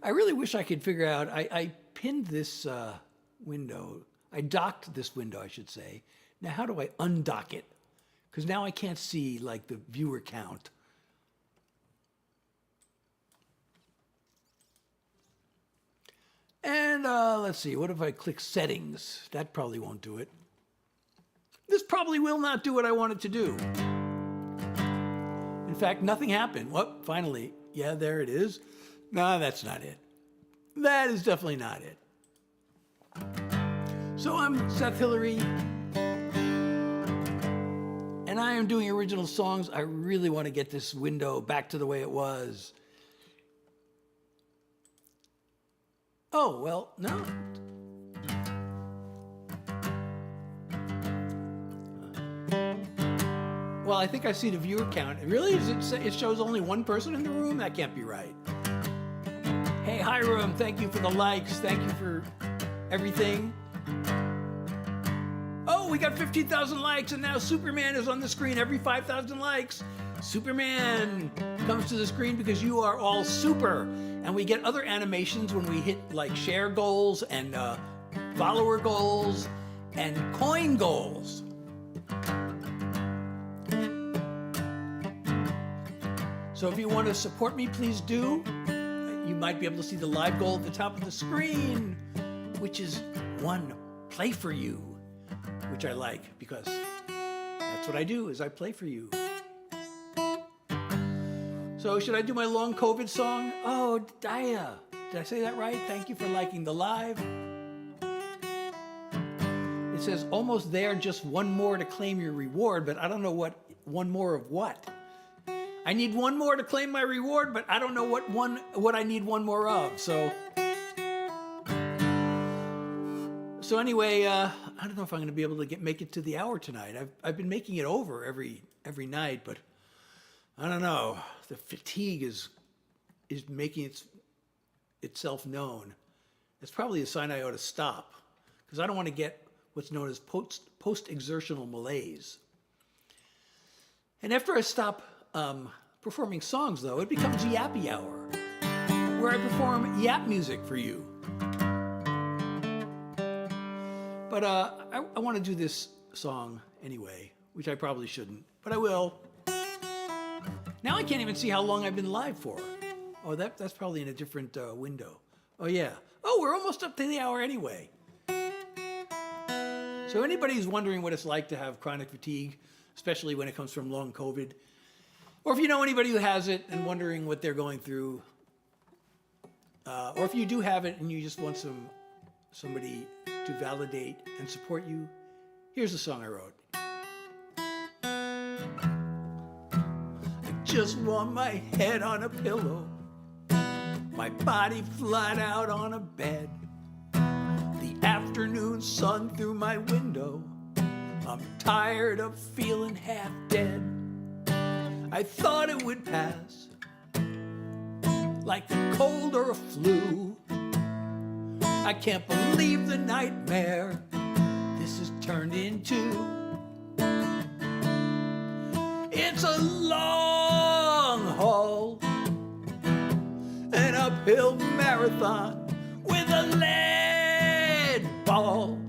I really wish I could figure out, I pinned this window, I docked this window, I should say. Now, how do I undock it? Because now I can't see like the viewer count. And let's see, what if I click settings? That probably won't do it. This probably will not do what I want it to do. In fact, nothing happened. Well, finally, yeah, there it is. No, that's not it. That is definitely not it. So I'm Seth Hillary, and I am doing original songs. I really want to get this window back to the way it was. Oh, well, no. Well, I think I see the viewer count. Really? It shows only one person in the room? That can't be right. Hey, Hiram, thank you for the likes. Thank you for everything. Oh, we got 15,000 likes, and now Superman is on the screen every 5,000 likes. Superman comes to the screen because you are all super. And we get other animations when we hit like share goals and follower goals and coin goals. So if you want to support me, please do. You might be able to see the live goal at the top of the screen, which is one play for you, which I like because that's what I do, is I play for you. So should I do my long COVID song? Oh, Daya, did I say that right? Thank you for liking the live. It says almost there, just one more to claim your reward, but I don't know what, one more of what? I need one more to claim my reward, but I don't know what I need one more of. So anyway, I don't know if I'm going to be able to make it to the hour tonight. I've been making it over every night, but I don't know. The fatigue is making itself known. It's probably a sign I ought to stop, because I don't want to get what's known as post-exertional malaise. And after I stop performing songs, though, it becomes Yappy Hour, where I perform yap music for you. But I want to do this song anyway, which I probably shouldn't, but I will. Now I can't even see how long I've been live for. Oh, that's probably in a different window. Oh, yeah. Oh, we're almost up to the hour anyway. So anybody who's wondering what it's like to have chronic fatigue, especially when it comes from long COVID, or if you know anybody who has it and wondering what they're going through, or if you do have it and you just want somebody to validate and support you, here's the song I wrote. I just want my head on a pillow, my body flat out on a bed, the afternoon sun through my window. I'm tired of feeling half dead. I thought it would pass like a cold or a flu. I can't believe the nightmare this has turned into. It's a long haul, an uphill marathon with a lead ball.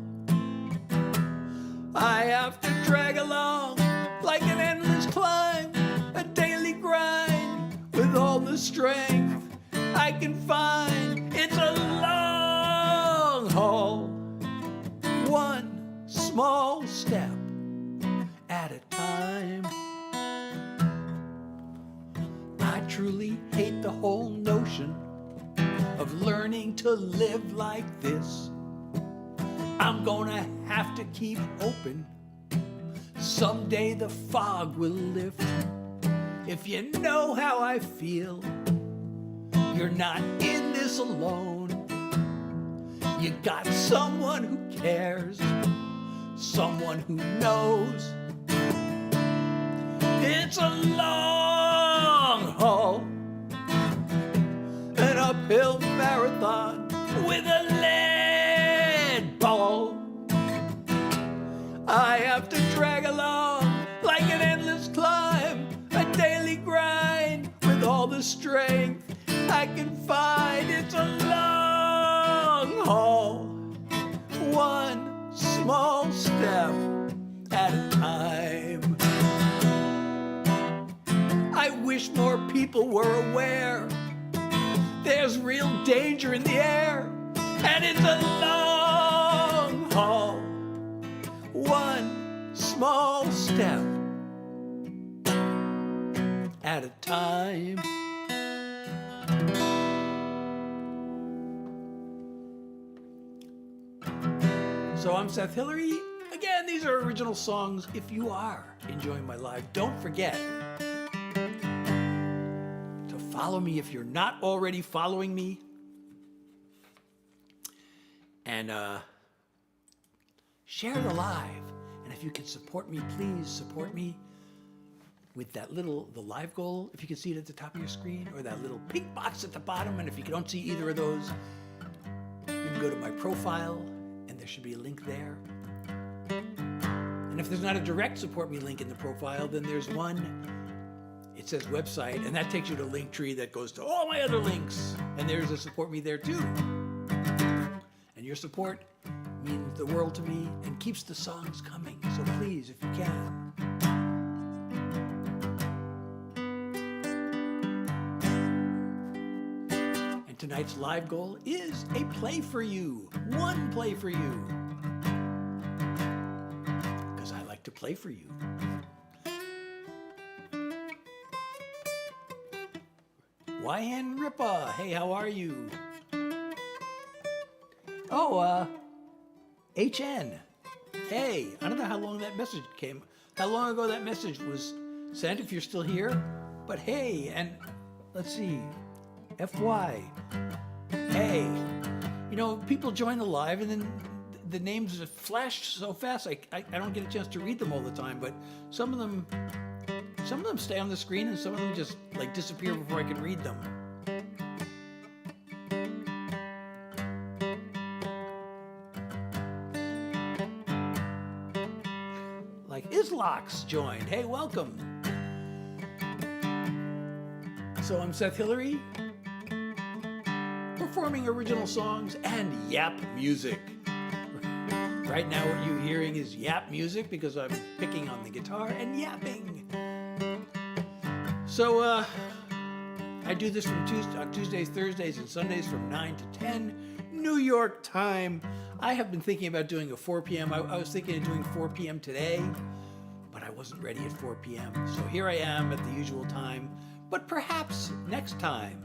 I have to drag along like an endless climb, a daily grind with all the strength I can find. It's a long haul, one small step at a time. I truly hate the whole notion of learning to live like this. I'm gonna have to keep hoping someday the fog will lift If you know how I feel, you're not in this alone. You got someone who cares, someone who knows. It's a long haul, an uphill marathon with a lead ball. I have to drag along like an endless climb, a daily grind with all the strength I can find. It's a long haul, one small step at a time. I wish more people were aware there's real danger in the air, and it's a long haul, one small step at a time. So I'm Seth Hillary. Again, these are original songs. If you are enjoying my live, don't forget to follow me if you're not already following me. And share the live. And if you can support me, please support me with that the live goal, if you can see it at the top of your screen, or that little pink box at the bottom. And if you don't see either of those, you can go to my profile, and there should be a link there. And if there's not a direct support me link in the profile, then there's one. It says website, and that takes you to Linktree that goes to all my other links. And there's a support me there too. And your support means the world to me and keeps the songs coming. So please, if you can. And tonight's live goal is a play for you. One play for you. Because I like to play for you. YN Ripa, hey, how are you? Oh, HN, hey, I don't know how long that message came, how long ago that message was sent, if you're still here, but hey, and let's see, FY, hey, you know, people join the live and then the names flash so fast, I don't get a chance to read them all the time, but some of them stay on the screen and some of them just like disappear before I can read them. Like Islox joined. Hey, welcome. So I'm Seth Hillary, performing original songs and yap music. Right now what you're hearing is yap music because I'm picking on the guitar and yapping. So I do this from Tuesdays, Thursdays, and Sundays from 9 to 10, New York time. I have been thinking about doing a 4 p.m. I was thinking of doing 4 p.m. today, but I wasn't ready at 4 p.m. So here I am at the usual time, but perhaps next time.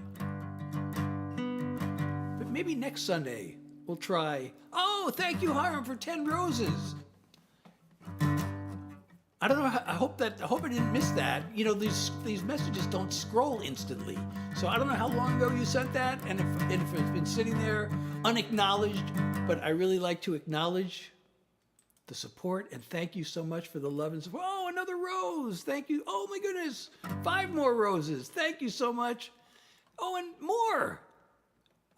But maybe next Sunday we'll try. Oh, thank you, Hiram, for 10 roses. I don't know. I hope I didn't miss that. You know, these messages don't scroll instantly, so I don't know how long ago you sent that, and if it's been sitting there unacknowledged. But I really like to acknowledge the support and thank you so much for the love and support. Oh, another rose! Thank you. Oh my goodness, 5 more roses. Thank you so much. Oh, and more.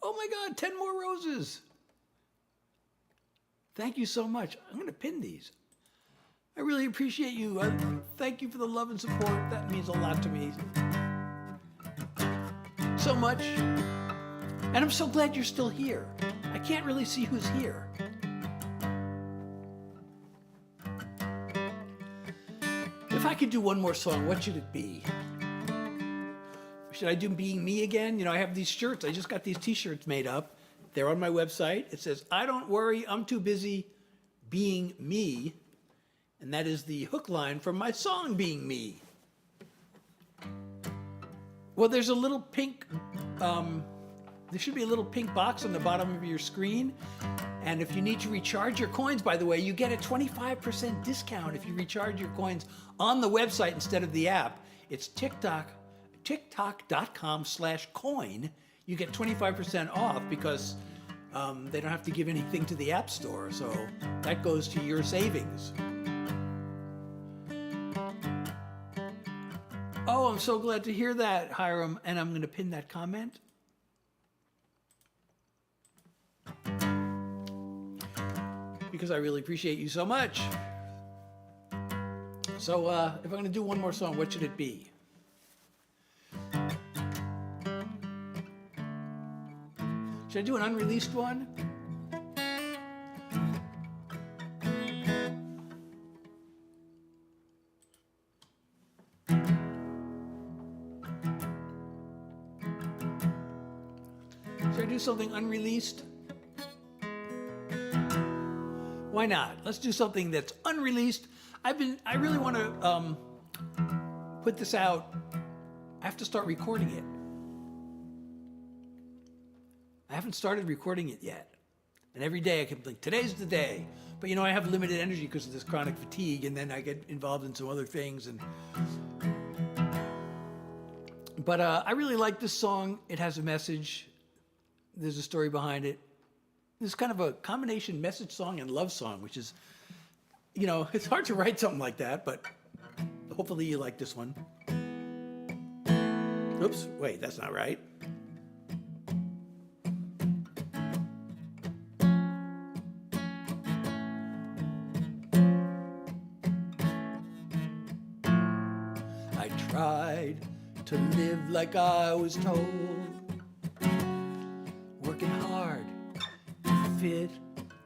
Oh my God, 10 more roses. Thank you so much. I'm going to pin these. I really appreciate you. Thank you for the love and support. That means a lot to me. So much. And I'm so glad you're still here. I can't really see who's here. If I could do one more song, what should it be? Should I do Being Me again? You know, I have these shirts. I just got these t-shirts made up. They're on my website. It says, I don't worry, I'm too busy being me. And that is the hook line from my song, Being Me. Well, there's a little pink, there should be a little pink box on the bottom of your screen. And if you need to recharge your coins, by the way, you get a 25% discount if you recharge your coins on the website instead of the app. It's tiktok.com/coin. You get 25% off because they don't have to give anything to the App Store. So that goes to your savings. Oh, I'm so glad to hear that, Hiram. And I'm going to pin that comment. Because I really appreciate you so much. So if I'm going to do one more song, what should it be? Should I do an unreleased one? Should I do something unreleased? Why not? Let's do something that's unreleased. I really want to put this out. I have to start recording it. I haven't started recording it yet. And every day I can think, today's the day. But you know, I have limited energy because of this chronic fatigue, and then I get involved in some other things. But I really like this song. It has a message. There's a story behind it. It's kind of a combination message song and love song, which is, you know, it's hard to write something like that, but hopefully you like this one. Oops, wait, that's not right. I tried to live like I was told, working hard to fit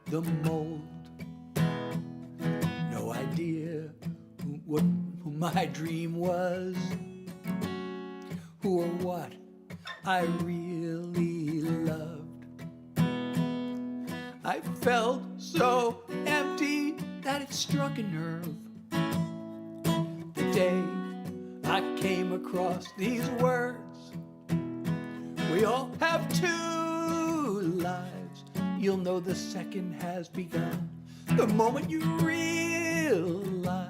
the mold. No idea what my dream was, who or what I really loved. I felt so empty that it struck a nerve. The day I came across these words, we all have two lives. You'll know the second has begun the moment you realize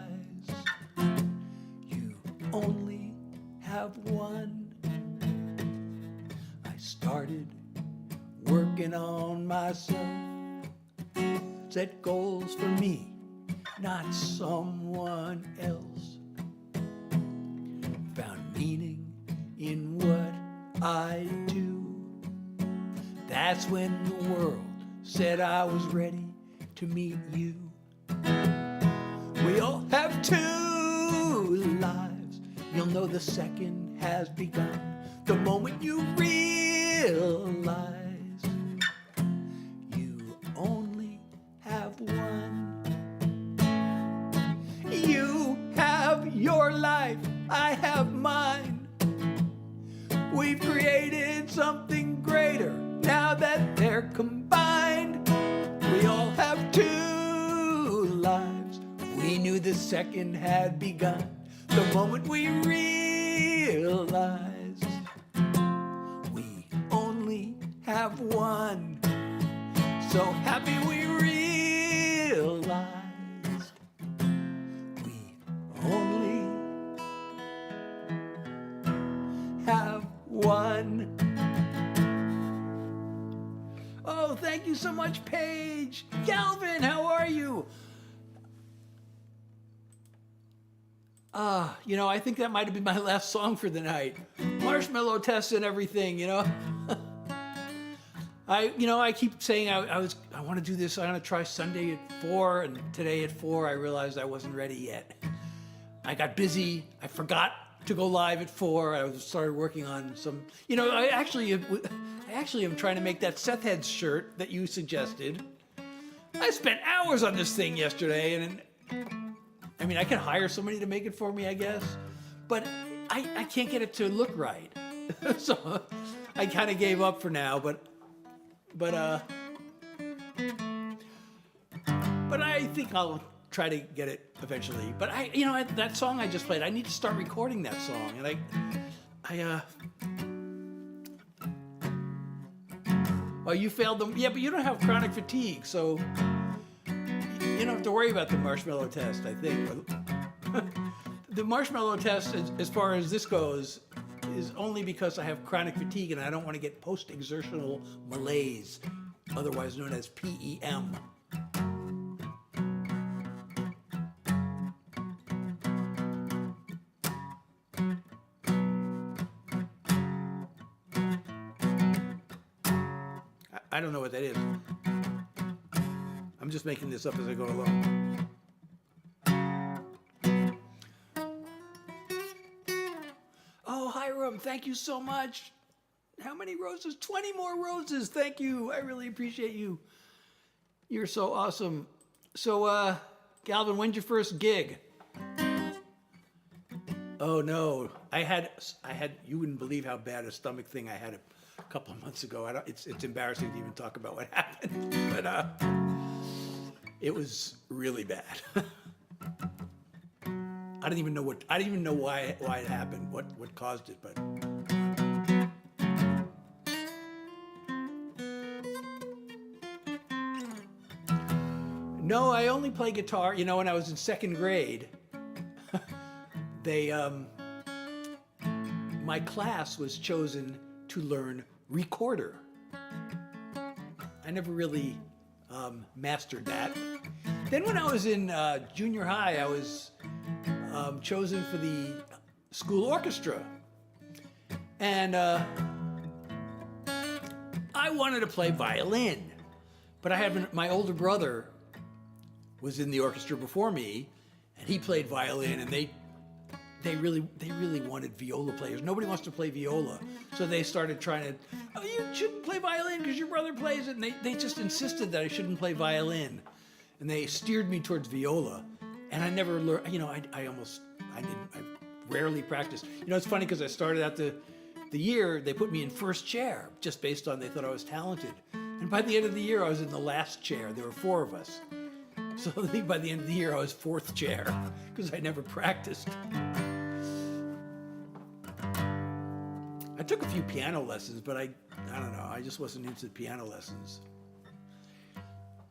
you only have one. I started working on myself, set goals for me, not someone else. Found meaning in what I do. That's when the world said I was ready to meet you. We all have two lives. You'll know the second has begun the moment you realize you only have one. You have your life, I have mine. We've created something greater now that they're combined. We all have two lives. We knew the second had begun the moment we realized we only have one. So happy we realized we only have one. Oh, thank you so much, Paige. Galvin, how are you? You know, I think that might have been my last song for the night. Marshmallow Test and everything, you know. I keep saying I want to do this. I'm going to try Sunday at 4, and today at 4 I realized I wasn't ready yet. I got busy. I forgot to go live at 4. I started working on some, I actually am trying to make that Seth Heads shirt that you suggested. I spent hours on this thing yesterday, and I can hire somebody to make it for me, I guess, but I can't get it to look right. So I kind of gave up for now, but I think I'll try to get it eventually. But that song I just played, I need to start recording that song, and well, you failed them. Yeah, but you don't have chronic fatigue, so you don't have to worry about the marshmallow test, I think. the marshmallow test, as far as this goes, is only because I have chronic fatigue and I don't want to get post-exertional malaise, otherwise known as PEM. I don't know what that is. I'm just making this up as I go along. Oh, Hiram, thank you so much. How many roses? 20 more roses. Thank you. I really appreciate you. You're so awesome. So, Galvin, when's your first gig? Oh no, I had. You wouldn't believe how bad a stomach thing I had a couple of months ago. It's embarrassing to even talk about what happened, but it was really bad. I don't even know why it happened, what caused it, but. No, I only play guitar. You know, when I was in second grade, my class was chosen to learn recorder. I never really mastered that. Then when I was in junior high, I was chosen for the school orchestra. And I wanted to play violin, but my older brother was in the orchestra before me, and he played violin, and they really wanted viola players. Nobody wants to play viola. So they started trying to, oh, you shouldn't play violin because your brother plays it. And they just insisted that I shouldn't play violin. And they steered me towards viola. And I never learned, you know, I rarely practiced. You know, it's funny because I started out the year, they put me in first chair just based on they thought I was talented. And by the end of the year, I was in the last chair. There were 4 of us. So I think by the end of the year, I was 4th chair because I never practiced. I took a few piano lessons, but I don't know. I just wasn't into piano lessons.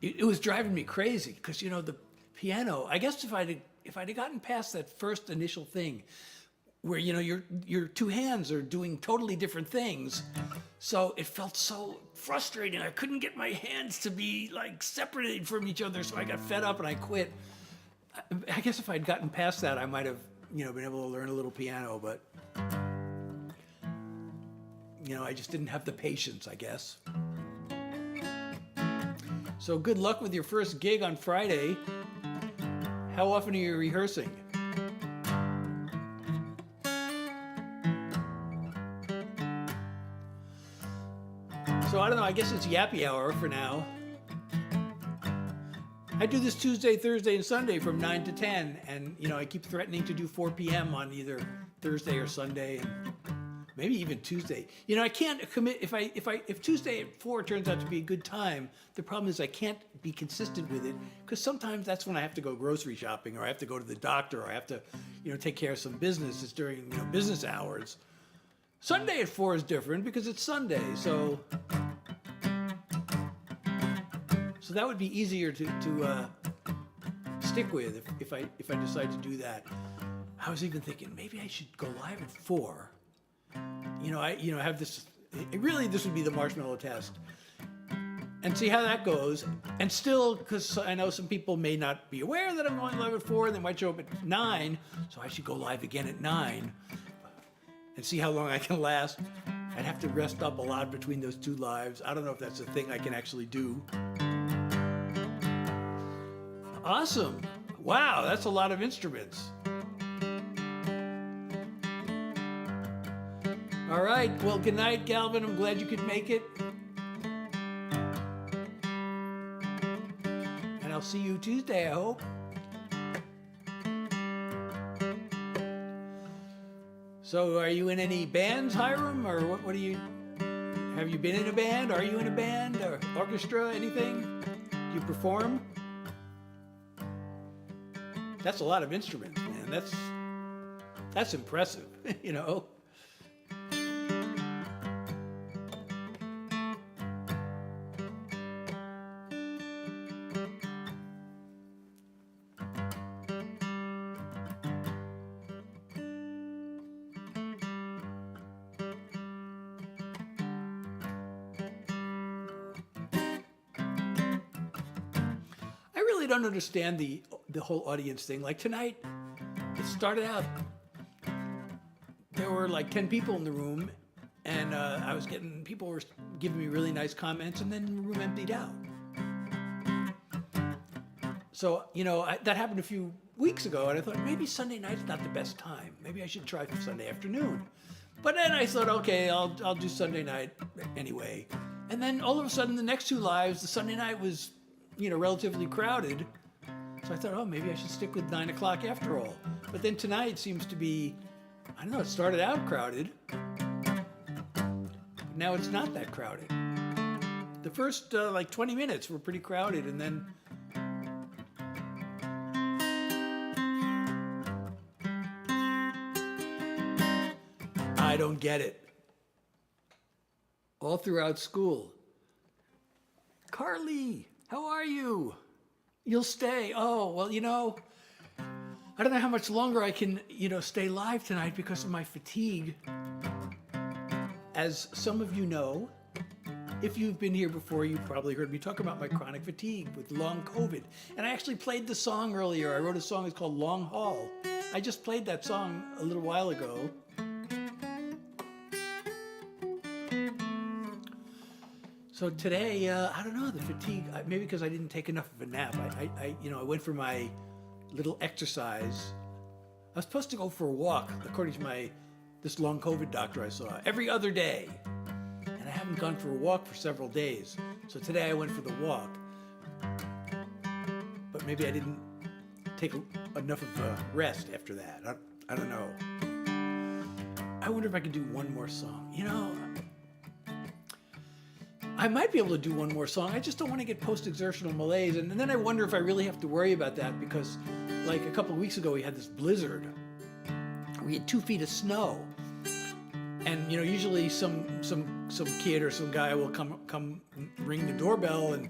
It was driving me crazy because, you know, the piano, I guess if I'd gotten past that first initial thing where, you know, your 2 hands are doing totally different things. So it felt so frustrating. I couldn't get my hands to be like separated from each other. So I got fed up and I quit. I guess if I'd gotten past that, I might have, you know, been able to learn a little piano, but you know, I just didn't have the patience, I guess. So good luck with your first gig on Friday. How often are you rehearsing? So I don't know, I guess it's Yappy Hour for now. I do this Tuesday, Thursday, and Sunday from 9 to 10, and you know, I keep threatening to do 4 p.m. on either Thursday or Sunday, and maybe even Tuesday. You know, I can't commit if Tuesday at 4 turns out to be a good time. The problem is I can't be consistent with it because sometimes that's when I have to go grocery shopping, or I have to go to the doctor, or I have to, you know, take care of some business. It's during, you know, business hours. Sunday at 4 is different because it's Sunday, so that would be easier to stick with if I decide to do that. I was even thinking maybe I should go live at 4. You know, I have this. Really, this would be the marshmallow test, and see how that goes. And still, because I know some people may not be aware that I'm going live at 4, and they might show up at 9. So I should go live again at 9, and see how long I can last. I'd have to rest up a lot between those 2 lives. I don't know if that's a thing I can actually do. Awesome! Wow, that's a lot of instruments. All right, well, good night, Galvin. I'm glad you could make it. And I'll see you Tuesday, I hope. So, are you in any bands, Hiram? Or what do you... Have you been in a band? Are you in a band? Or orchestra, anything? Do you perform? That's a lot of instruments, man. That's impressive, you know? really don't understand the whole audience thing. Like tonight, it started out, there were like 10 people in the room, and people were giving me really nice comments, and then the room emptied out. So, that happened a few weeks ago, and I thought maybe Sunday night's not the best time. Maybe I should try for Sunday afternoon. But then I thought, okay, I'll do Sunday night anyway. And then all of a sudden, the next two lives, the Sunday night was, relatively crowded. So I thought, oh, maybe I should stick with 9 o'clock after all. But then tonight seems to be, I don't know, it started out crowded. Now it's not that crowded. The first 20 minutes were pretty crowded, and then I don't get it. All throughout school. Carly, how are you? You'll stay. Oh, well, I don't know how much longer I can, stay live tonight because of my fatigue. As some of you know, if you've been here before, you've probably heard me talk about my chronic fatigue with long COVID. And I actually played the song earlier. I wrote a song, it's called Long Haul. I just played that song a little while ago. So today, I don't know, the fatigue, maybe because I didn't take enough of a nap. I went for my little exercise. I was supposed to go for a walk, according to this long COVID doctor I saw, every other day. And I haven't gone for a walk for several days. So today I went for the walk. But maybe I didn't take enough of a rest after that. I don't know. I wonder if I can do one more song. I might be able to do one more song. I just don't want to get post-exertional malaise. And then I wonder if I really have to worry about that because, like a couple of weeks ago, we had this blizzard. We had 2 feet of snow. And, usually some kid or some guy will come ring the doorbell and,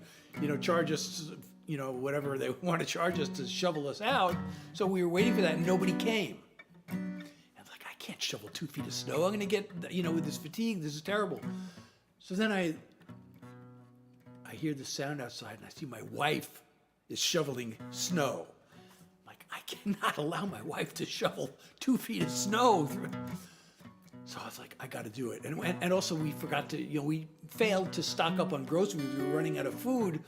charge us, whatever they want to charge us to shovel us out. So we were waiting for that and nobody came. And I'm like, I can't shovel 2 feet of snow. I'm going to get, with this fatigue, this is terrible. So then I hear the sound outside and I see my wife is shoveling snow. I'm like, I cannot allow my wife to shovel 2 feet of snow. So I was like, I got to do it. And also we forgot to, we failed to stock up on groceries. We were running out of food.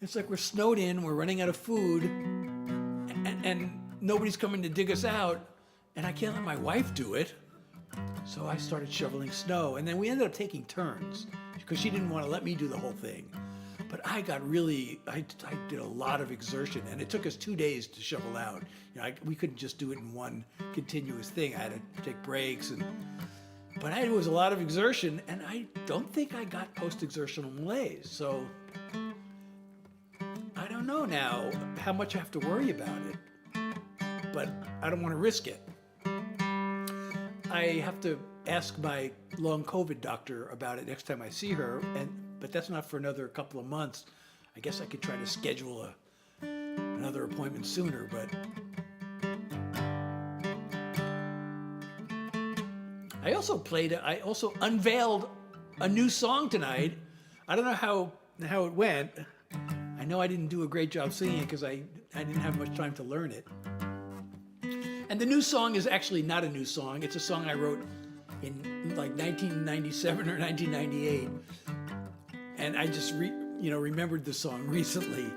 It's like we're snowed in, we're running out of food, and nobody's coming to dig us out, and I can't let my wife do it. So I started shoveling snow, and then we ended up taking turns because she didn't want to let me do the whole thing. But I did a lot of exertion, and it took us 2 days to shovel out. We couldn't just do it in one continuous thing. I had to take breaks, but it was a lot of exertion, and I don't think I got post-exertional malaise. So I don't know now how much I have to worry about it, but I don't want to risk it. I have to ask my long COVID doctor about it next time I see her, but that's not for another couple of months. I guess I could try to schedule another appointment sooner, but I also unveiled a new song tonight. I don't know how it went. I know I didn't do a great job singing it because I didn't have much time to learn it. And the new song is actually not a new song. It's a song I wrote in like 1997 or 1998. And I just remembered the song recently.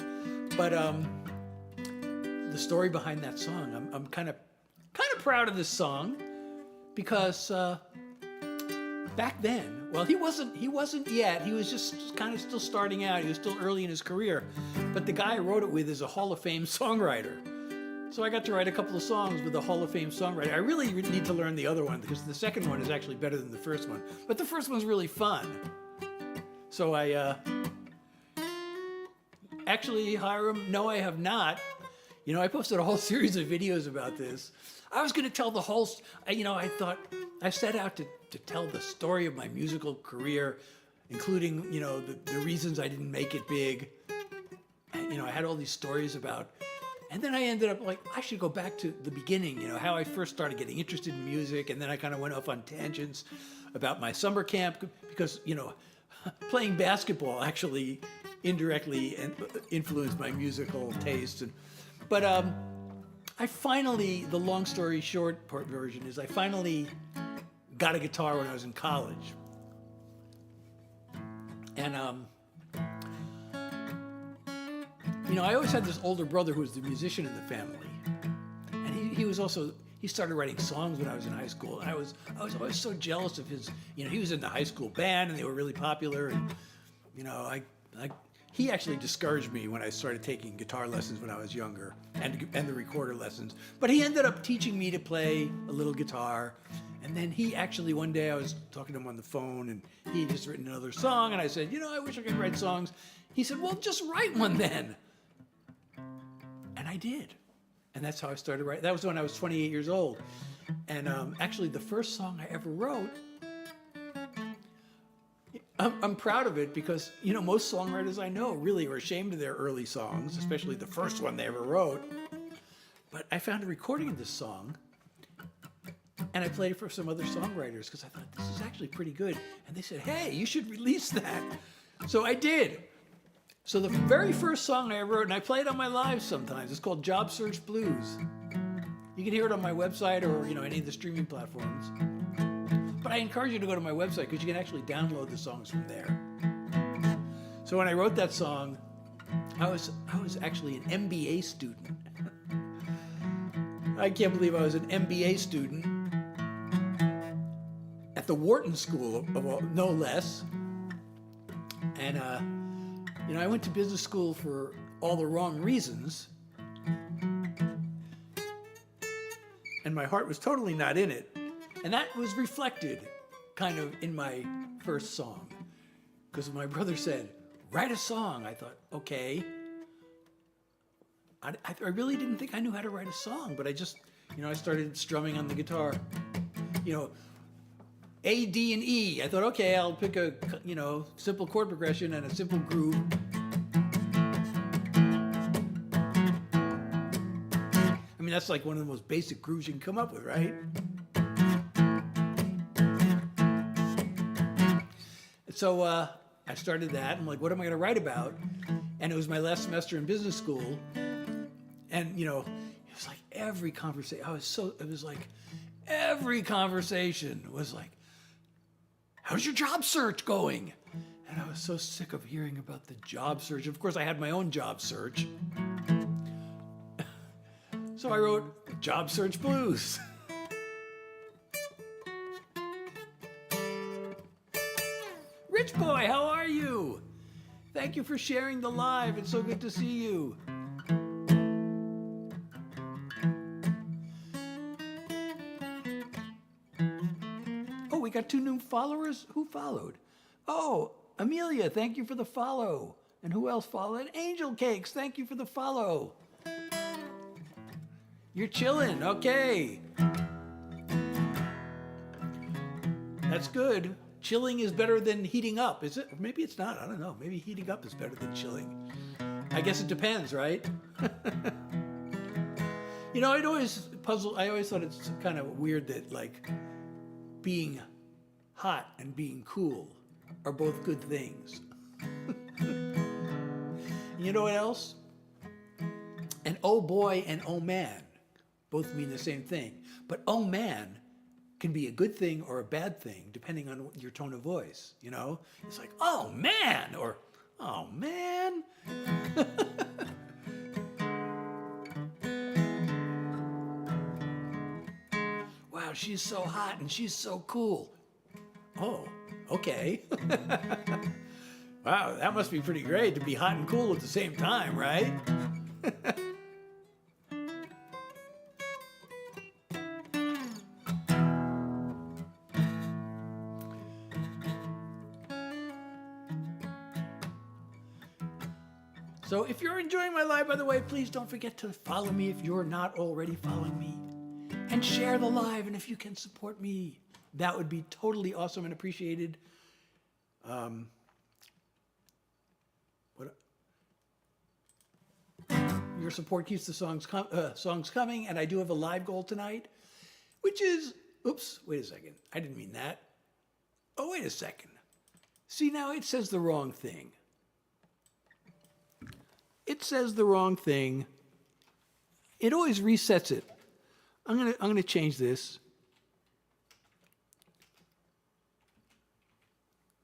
But the story behind that song, I'm kind of proud of this song because back then, well, he wasn't yet. He was just kind of still starting out. He was still early in his career. But the guy I wrote it with is a Hall of Fame songwriter. So I got to write a couple of songs with a Hall of Fame songwriter. I really need to learn the other one because the second one is actually better than the first one. But the first one's really fun. So actually, Hiram, no, I have not. I posted a whole series of videos about this. I was going to tell the whole, I thought, I set out to tell the story of my musical career, including, the reasons I didn't make it big. And, I had all these stories about. And then I ended up I should go back to the beginning, how I first started getting interested in music. And then I kind of went off on tangents about my summer camp because, playing basketball actually indirectly influenced my musical taste. But I finally, the long story short part version is I finally got a guitar when I was in college. And, I always had this older brother who was the musician in the family. And he was also, he started writing songs when I was in high school. And I was always so jealous of his, he was in the high school band and they were really popular. And, he actually discouraged me when I started taking guitar lessons when I was younger and the recorder lessons. But he ended up teaching me to play a little guitar. And then he actually, one day I was talking to him on the phone and he had just written another song. And I said, I wish I could write songs. He said, well, just write one then. And I did. And that's how I started writing. That was when I was 28 years old. And actually the first song I ever wrote, I'm proud of it because, most songwriters I know really are ashamed of their early songs, especially the first one they ever wrote. But I found a recording of this song and I played it for some other songwriters because I thought this is actually pretty good. And they said, hey, you should release that. So I did. So the very first song I ever wrote, and I play it on my live sometimes, it's called Job Search Blues. You can hear it on my website or, any of the streaming platforms. But I encourage you to go to my website because you can actually download the songs from there. So when I wrote that song, I was actually an MBA student. I can't believe I was an MBA student at the Wharton School, no less. And, I went to business school for all the wrong reasons. And my heart was totally not in it. And that was reflected kind of in my first song. Because my brother said, write a song. I thought, okay. I really didn't think I knew how to write a song, but I just, I started strumming on the guitar. A, D, and E. I thought, okay, I'll pick a, simple chord progression and a simple groove. I mean, that's like one of the most basic grooves you can come up with, right? So I started that. I'm like, what am I going to write about? And it was my last semester in business school. And, it was like every conversation. Every conversation was like, how's your job search going? And I was so sick of hearing about the job search. Of course, I had my own job search. So I wrote Job Search Blues. Rich Boy, how are you? Thank you for sharing the live. It's so good to see you. Oh, we got 2 new followers. Who followed? Oh, Amelia, thank you for the follow. And who else followed? Angel Cakes, thank you for the follow. You're chilling, okay. That's good. Chilling is better than heating up, is it? Maybe it's not, I don't know. Maybe heating up is better than chilling. I guess it depends, right? I always thought it's kind of weird that like being hot and being cool are both good things. You know what else? And oh boy and oh man both mean the same thing. But oh man can be a good thing or a bad thing depending on your tone of voice, It's like, oh man, or oh man. Wow, she's so hot and she's so cool. Oh, okay. Wow, that must be pretty great to be hot and cool at the same time, right? So if you're enjoying my live, by the way, please don't forget to follow me if you're not already following me. And share the live, and if you can support me, that would be totally awesome and appreciated. Your support keeps the songs coming, and I do have a live goal tonight, which is, oops, wait a second. I didn't mean that. Oh, wait a second. See, now it says the wrong thing. it says the wrong thing, it always resets it. I'm gonna change this.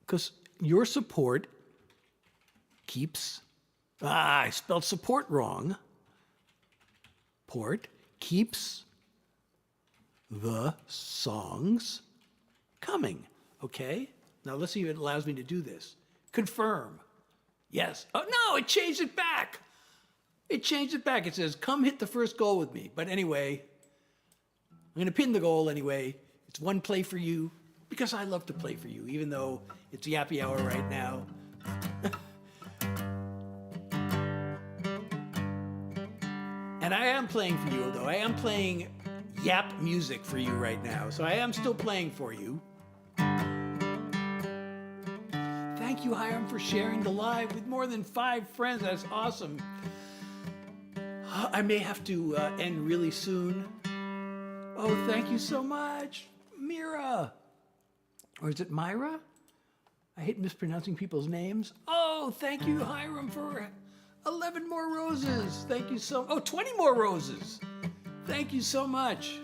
Because your support keeps, I spelled support wrong. Port keeps the songs coming. Okay? Now let's see if it allows me to do this. Confirm. Yes. Oh, no, it changed it back. It changed it back. It says, come hit the first goal with me. But anyway, I'm going to pin the goal anyway. It's one play for you because I love to play for you, even though it's Yappy Hour right now. And I am playing for you, though. I am playing Yap music for you right now. So I am still playing for you. Thank you, Hiram, for sharing the live with more than 5 friends. That's awesome. I may have to end really soon. Oh, thank you so much, Mira. Or is it Myra? I hate mispronouncing people's names. Oh, thank you, Hiram, for 11 more roses. Thank you so, 20 more roses. Thank you so much.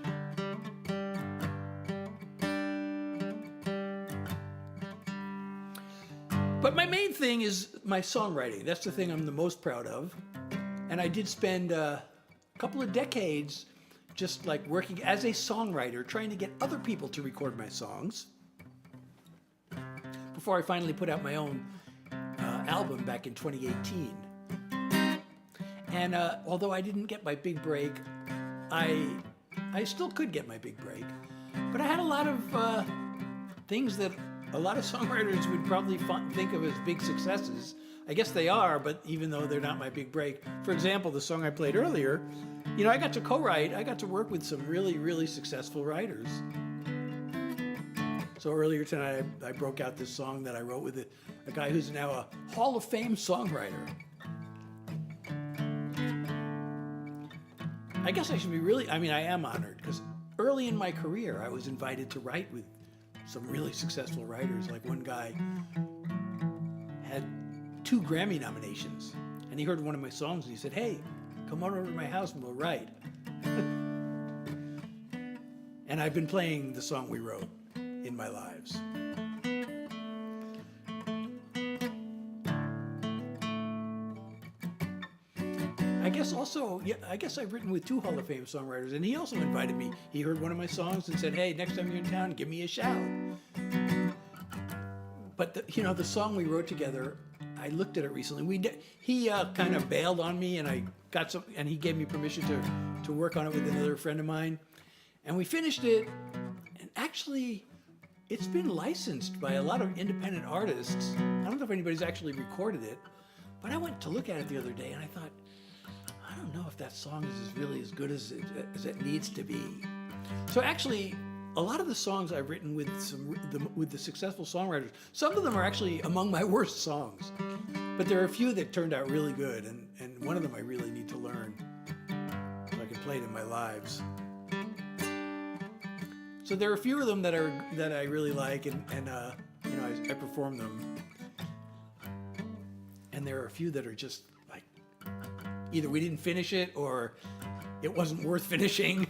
But my main thing is my songwriting. That's the thing I'm the most proud of. And I did spend a couple of decades just like working as a songwriter, trying to get other people to record my songs before I finally put out my own album back in 2018. And although I didn't get my big break, I still could get my big break. But I had a lot of things that a lot of songwriters would probably think of as big successes. I guess they are, but even though they're not my big break. For example, the song I played earlier, you know, I got to co-write, I got to work with some really, really successful writers. So earlier tonight, I broke out this song that I wrote with a guy who's now a Hall of Fame songwriter. I guess I should be really, I am honored, because early in my career, I was invited to write with some really successful writers. Like one guy had 2 Grammy nominations, and he heard one of my songs, and he said, hey, come on over to my house and we'll write. And I've been playing the song we wrote in my lives. I guess also, I guess I've written with 2 Hall of Fame songwriters, and he also invited me. He heard one of my songs and said, hey, next time you're in town, give me a shout. But the song we wrote together, I looked at it recently. He kind of bailed on me, and I got some, and he gave me permission to work on it with another friend of mine, and we finished it. And actually, it's been licensed by a lot of independent artists. I don't know if anybody's actually recorded it, but I went to look at it the other day, and I thought, I don't know if that song is really as good as it needs to be. So actually, a lot of the songs I've written with the successful songwriters, some of them are actually among my worst songs. But there are a few that turned out really good, and one of them I really need to learn so I can play it in my lives. So there are a few of them that I really like, and I perform them. And there are a few that are just like, either we didn't finish it or it wasn't worth finishing.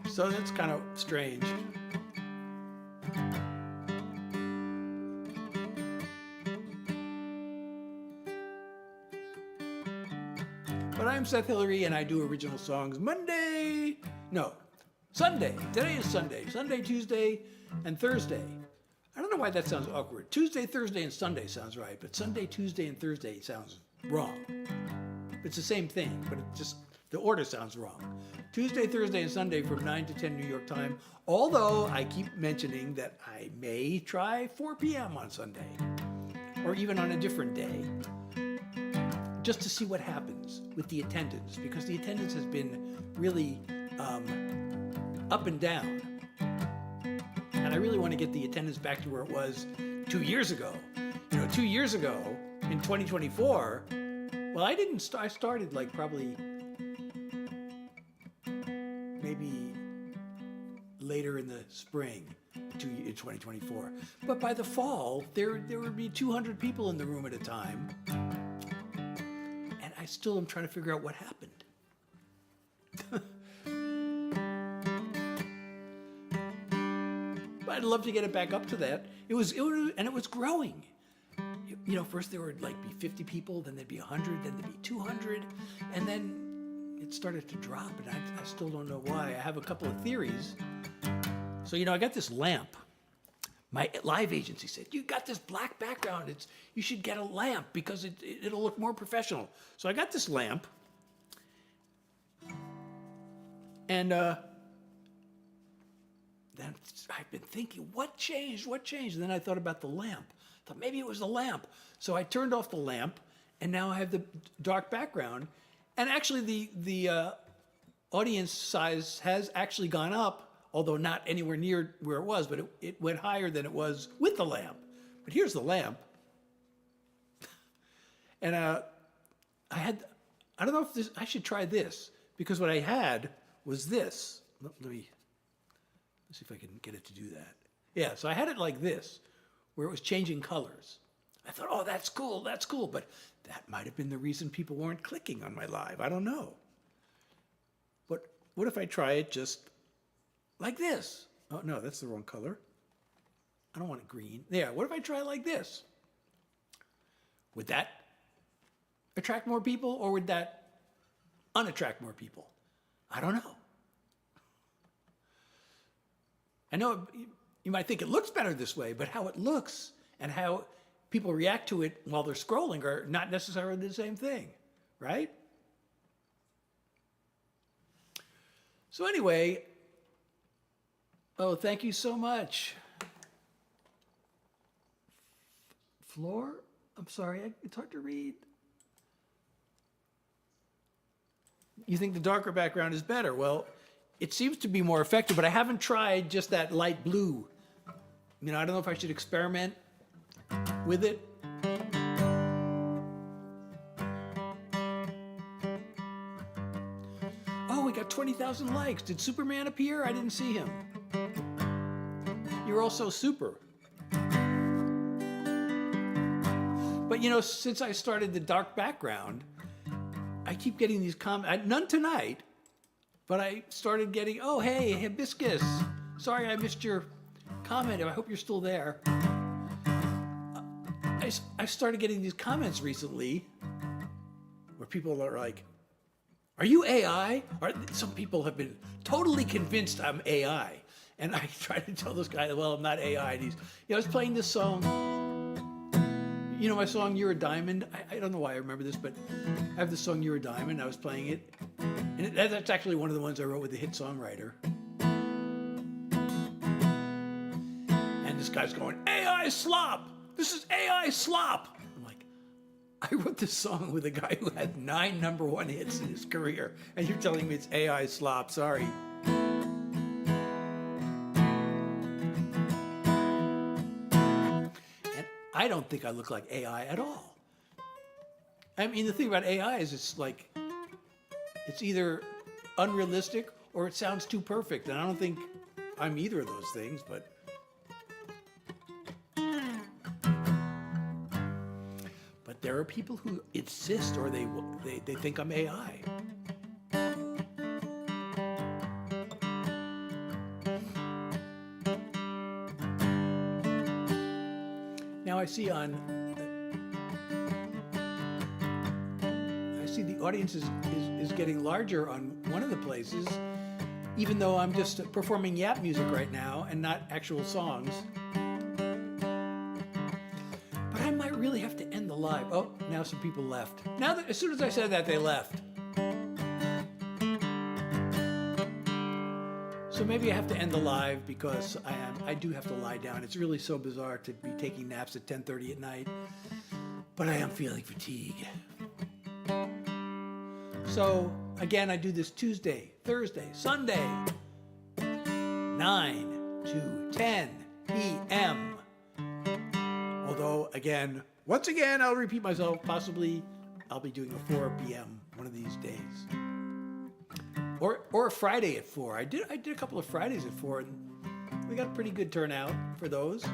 So that's kind of strange. But I'm Seth Hillary, and I do original songs Sunday. Today is Sunday. Sunday, Tuesday, and Thursday. I don't know why that sounds awkward. Tuesday, Thursday, and Sunday sounds right, but Sunday, Tuesday, and Thursday sounds wrong. It's the same thing, but it just, the order sounds wrong. Tuesday, Thursday, and Sunday from 9 to 10 New York time, although I keep mentioning that I may try 4 p.m. on Sunday, or even on a different day, just to see what happens with the attendance, because the attendance has been really up and down. And I really want to get the attendance back to where it was 2 years ago. 2 years ago, in 2024, well, I started like probably maybe later in the spring in 2024. But by the fall, there would be 200 people in the room at a time. And I still am trying to figure out what happened. But I'd love to get it back up to that. It was growing. You know, first there would like be 50 people, then there'd be 100, then there'd be 200, and then it started to drop, and I still don't know why. I have a couple of theories. So, you know, I got this lamp. My live agency said, you got this black background. You should get a lamp because it'll look more professional. So I got this lamp. And then I've been thinking, what changed? What changed? And then I thought about the lamp. I thought maybe it was the lamp. So I turned off the lamp, and now I have the dark background. And actually the audience size has actually gone up, although not anywhere near where it was, but it went higher than it was with the lamp. But here's the lamp. And I don't know if I should try this, because what I had was this. Let's see if I can get it to do that. Yeah, so I had it like this, where it was changing colors. I thought, oh, that's cool, but that might have been the reason people weren't clicking on my live. I don't know. But what if I try it just like this? Oh, no, that's the wrong color. I don't want it green. There, what if I try it like this? Would that attract more people, or would that unattract more people? I don't know. I know you might think it looks better this way, but how it looks and how people react to it while they're scrolling are not necessarily the same thing, right? So anyway, oh, thank you so much. Floor? I'm sorry, it's hard to read. You think the darker background is better? Well, it seems to be more effective, but I haven't tried just that light blue. You know, I don't know if I should experiment with it. Oh, we got 20,000 likes. Did Superman appear? I didn't see him. You're also super. But you know, since I started the dark background, I keep getting these comments. None tonight, but I started getting, oh, hey, Hibiscus. Sorry I missed your comment. I hope you're still there. I started getting these comments recently where people are like, are you AI? Some people have been totally convinced I'm AI. And I try to tell this guy, well, I'm not AI. And I was playing this song. You know my song, You're a Diamond? I don't know why I remember this, but I have the song, You're a Diamond. I was playing it. And that's actually one of the ones I wrote with the hit songwriter. And this guy's going, AI slop! This is AI slop! I'm like, I wrote this song with a guy who had 9 #1 hits in his career, and you're telling me it's AI slop. Sorry. I don't think I look like AI at all. I mean, the thing about AI is it's either unrealistic or it sounds too perfect. And I don't think I'm either of those things, but there are people who insist, or they think I'm AI. Now I see the audience is getting larger on one of the places, even though I'm just performing yap music right now and not actual songs. But I might really have to end the live. Oh, now some people left. As soon as I said that, they left. So maybe I have to end the live because I do have to lie down. It's really so bizarre to be taking naps at 10:30 at night, but I am feeling fatigue. So again, I do this Tuesday, Thursday, Sunday, 9 to 10 p.m. Although once again, I'll repeat myself, possibly I'll be doing a 4 p.m. one of these days. Or a Friday at 4. I did a couple of Fridays at 4, and we got a pretty good turnout for those.